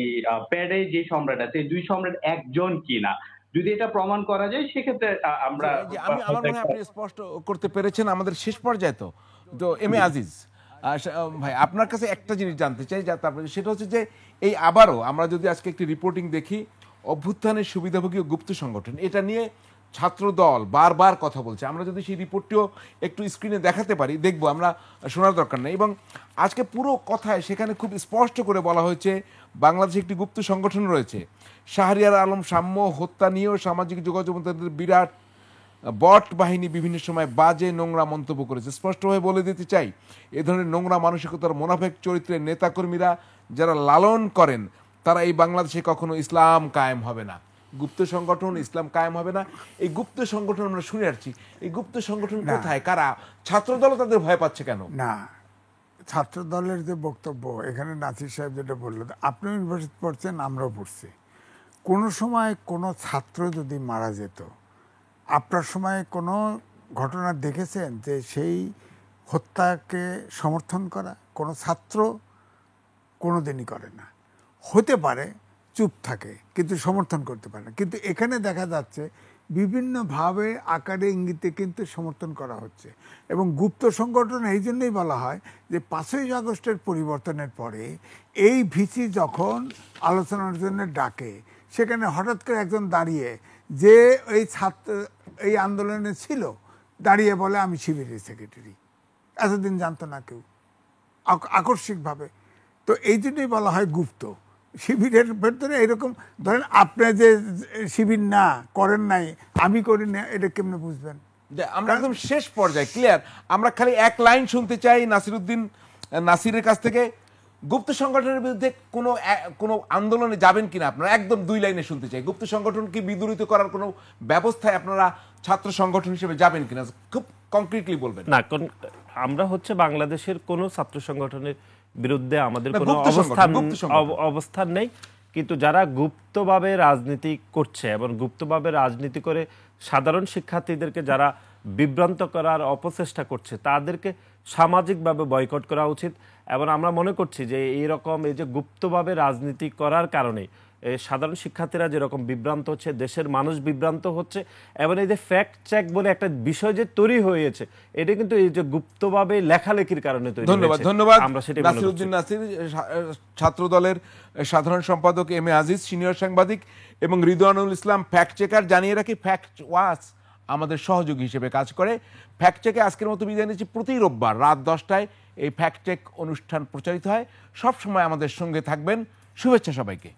প্যাডে যে সম্রাট আছে, এই দুই সম্রাট একজন কিনা, যদি এটা প্রমাণ করা যায় সেক্ষেত্রে আমরা যে আমি, আমার মনে হয় আপনি স্পষ্ট করতে পেরেছেন আমাদের শেষ পর্যায়ে। তো তো এম এ আজিজ ভাই, আপনার কাছে একটা জিনিস জানতে চাই, যা তারপরে সেটা হচ্ছে যে এই আবারও আমরা যদি আজকে একটি রিপোর্টিং দেখি, অভ্যুত্থানের সুবিধাভোগী ও গুপ্ত সংগঠন, এটা নিয়ে ছাত্র দল বারবার কথা বলছে। আমরা যদি সেই রিপোর্টটিও একটু স্ক্রিনে দেখাতে পারি, দেখবো, আমরা শোনার দরকার নেই। এবং আজকে পুরো কথায় সেখানে খুব স্পষ্ট করে বলা হয়েছে বাংলাদেশে একটি গুপ্ত সংগঠন রয়েছে। শাহরিয়ার আলম সাম্য হত্যা নিয়েও সামাজিক যোগাযোগ মাধ্যমের বিরাট বট বাহিনী বিভিন্ন সময় বাজে নোংরা মন্তব্য করেছে। স্পষ্টভাবে বলে দিতে চাই, এ ধরনের নোংরা মানসিকতার মোনাফেক চরিত্রের নেতাকর্মীরা যারা লালন করেন, তারা এই বাংলাদেশে কখনো ইসলাম কায়েম হবে না। গুপ্ত সংগঠন, ইসলাম কায়েম হবে না। এই গুপ্ত সংগঠন আমরা শুনে আসছি, এই গুপ্ত সংগঠন কোথায়, কারা? ছাত্রদলও তাদের ভয় পাচ্ছে কেন? না, ছাত্র দলের যে বক্তব্য এখানে নাসির সাহেব যেটা বললেন, আপনি ইউনিভার্সিটি পড়ছেন, আমরাও পড়ছি। কোনো সময় কোনো ছাত্র যদি মারা যেত, আপনার সময় কোনো ঘটনা দেখেছেন যে সেই হত্যাকে সমর্থন করা? কোনো ছাত্র কোনো দিনই করে না। হতে পারে চুপ থাকে, কিন্তু সমর্থন করতে পারে না। কিন্তু এখানে দেখা যাচ্ছে বিভিন্নভাবে আকারে ইঙ্গিতে কিন্তু সমর্থন করা হচ্ছে। এবং গুপ্ত সংগঠন এই জন্যই বলা হয় যে ৫ই আগস্টের পরিবর্তনের পরে এই ভিসি যখন আলোচনার জন্য ডাকে, সেখানে হঠাৎ করে একজন দাঁড়িয়ে, যে এই ছাত্র এই আন্দোলনে ছিল, দাঁড়িয়ে বলে আমি শিবিরের সেক্রেটারি। এতদিন জানতো না কেউ, আকস্মিকভাবে। তো এই জন্যই বলা হয় গুপ্ত। শিবিরের ভেতরে এরকম, ধরেন আপনি যে শিবির না করেন নাই, আমি করি না, এটা কেমনে বুঝবেন? আমরা একদম শেষ পর্যায়ে ক্লিয়ার। আমরা খালি এক লাইন শুনতে চাই নাসিরউদ্দিন নাসিরের কাছ থেকে, গুপ্ত সংগঠনের বিরুদ্ধে কোনো আন্দোলনে যাবেন কিনা আপনারা, একদম 2 লাইনে শুনতে চাই। গুপ্ত সংগঠনকে বিদূরিত করার কোনো ব্যবস্থায় আপনারা ছাত্র সংগঠন হিসেবে যাবেন কিনা, খুব কংক্রিটলি বলবেন। না, আমরা হচ্ছে বাংলাদেশের কোনো ছাত্র সংগঠনের বিরুদ্ধে আমাদের কোনো অবস্থান নেই। কিন্তু যারা গুপ্তভাবে রাজনীতি করছে এবং গুপ্তভাবে রাজনীতি করে সাধারণ শিক্ষার্থীদেরকে যারা বিভ্রান্ত করার অপচেষ্টা করছে, তাদেরকে সামাজিকভাবে বয়কট করা উচিত। এবং আমরা মনে করছি যে এইরকম এই যে গুপ্তভাবে রাজনীতি করার কারণে সাধারণ শিক্ষার্থীরা যেরকম বিভ্রান্ত হচ্ছে, দেশের মানুষ বিভ্রান্ত হচ্ছে, এবং এই যে ফ্যাক্ট চেক বলে একটা বিষয় যে তৈরি হয়েছে, এটা কিন্তু এই যে গুপ্তভাবে লেখালেখির কারণে তৈরি হয়েছে। ধন্যবাদ আমরা সেটাই নাসিরউদ্দিন নাসির, ছাত্র দলের সাধারণ সম্পাদক এম এ আজিজ, সিনিয়র সাংবাদিক, এবং রিদওয়ানুল ইসলাম ফ্যাক্ট চেকার। জানিয়ে রাখি, ফ্যাক্ট ওয়াচ আমাদের সহযোগী হিসেবে কাজ করে। ফ্যাক্ট চেকে আজকের মতো বিদায় নিচ্ছি। প্রতি রোববার রাত 10টায় এই ফ্যাক্ট চেক অনুষ্ঠান প্রচারিত হয়। সব সময় আমাদের সঙ্গে থাকবেন। শুভেচ্ছা সবাইকে।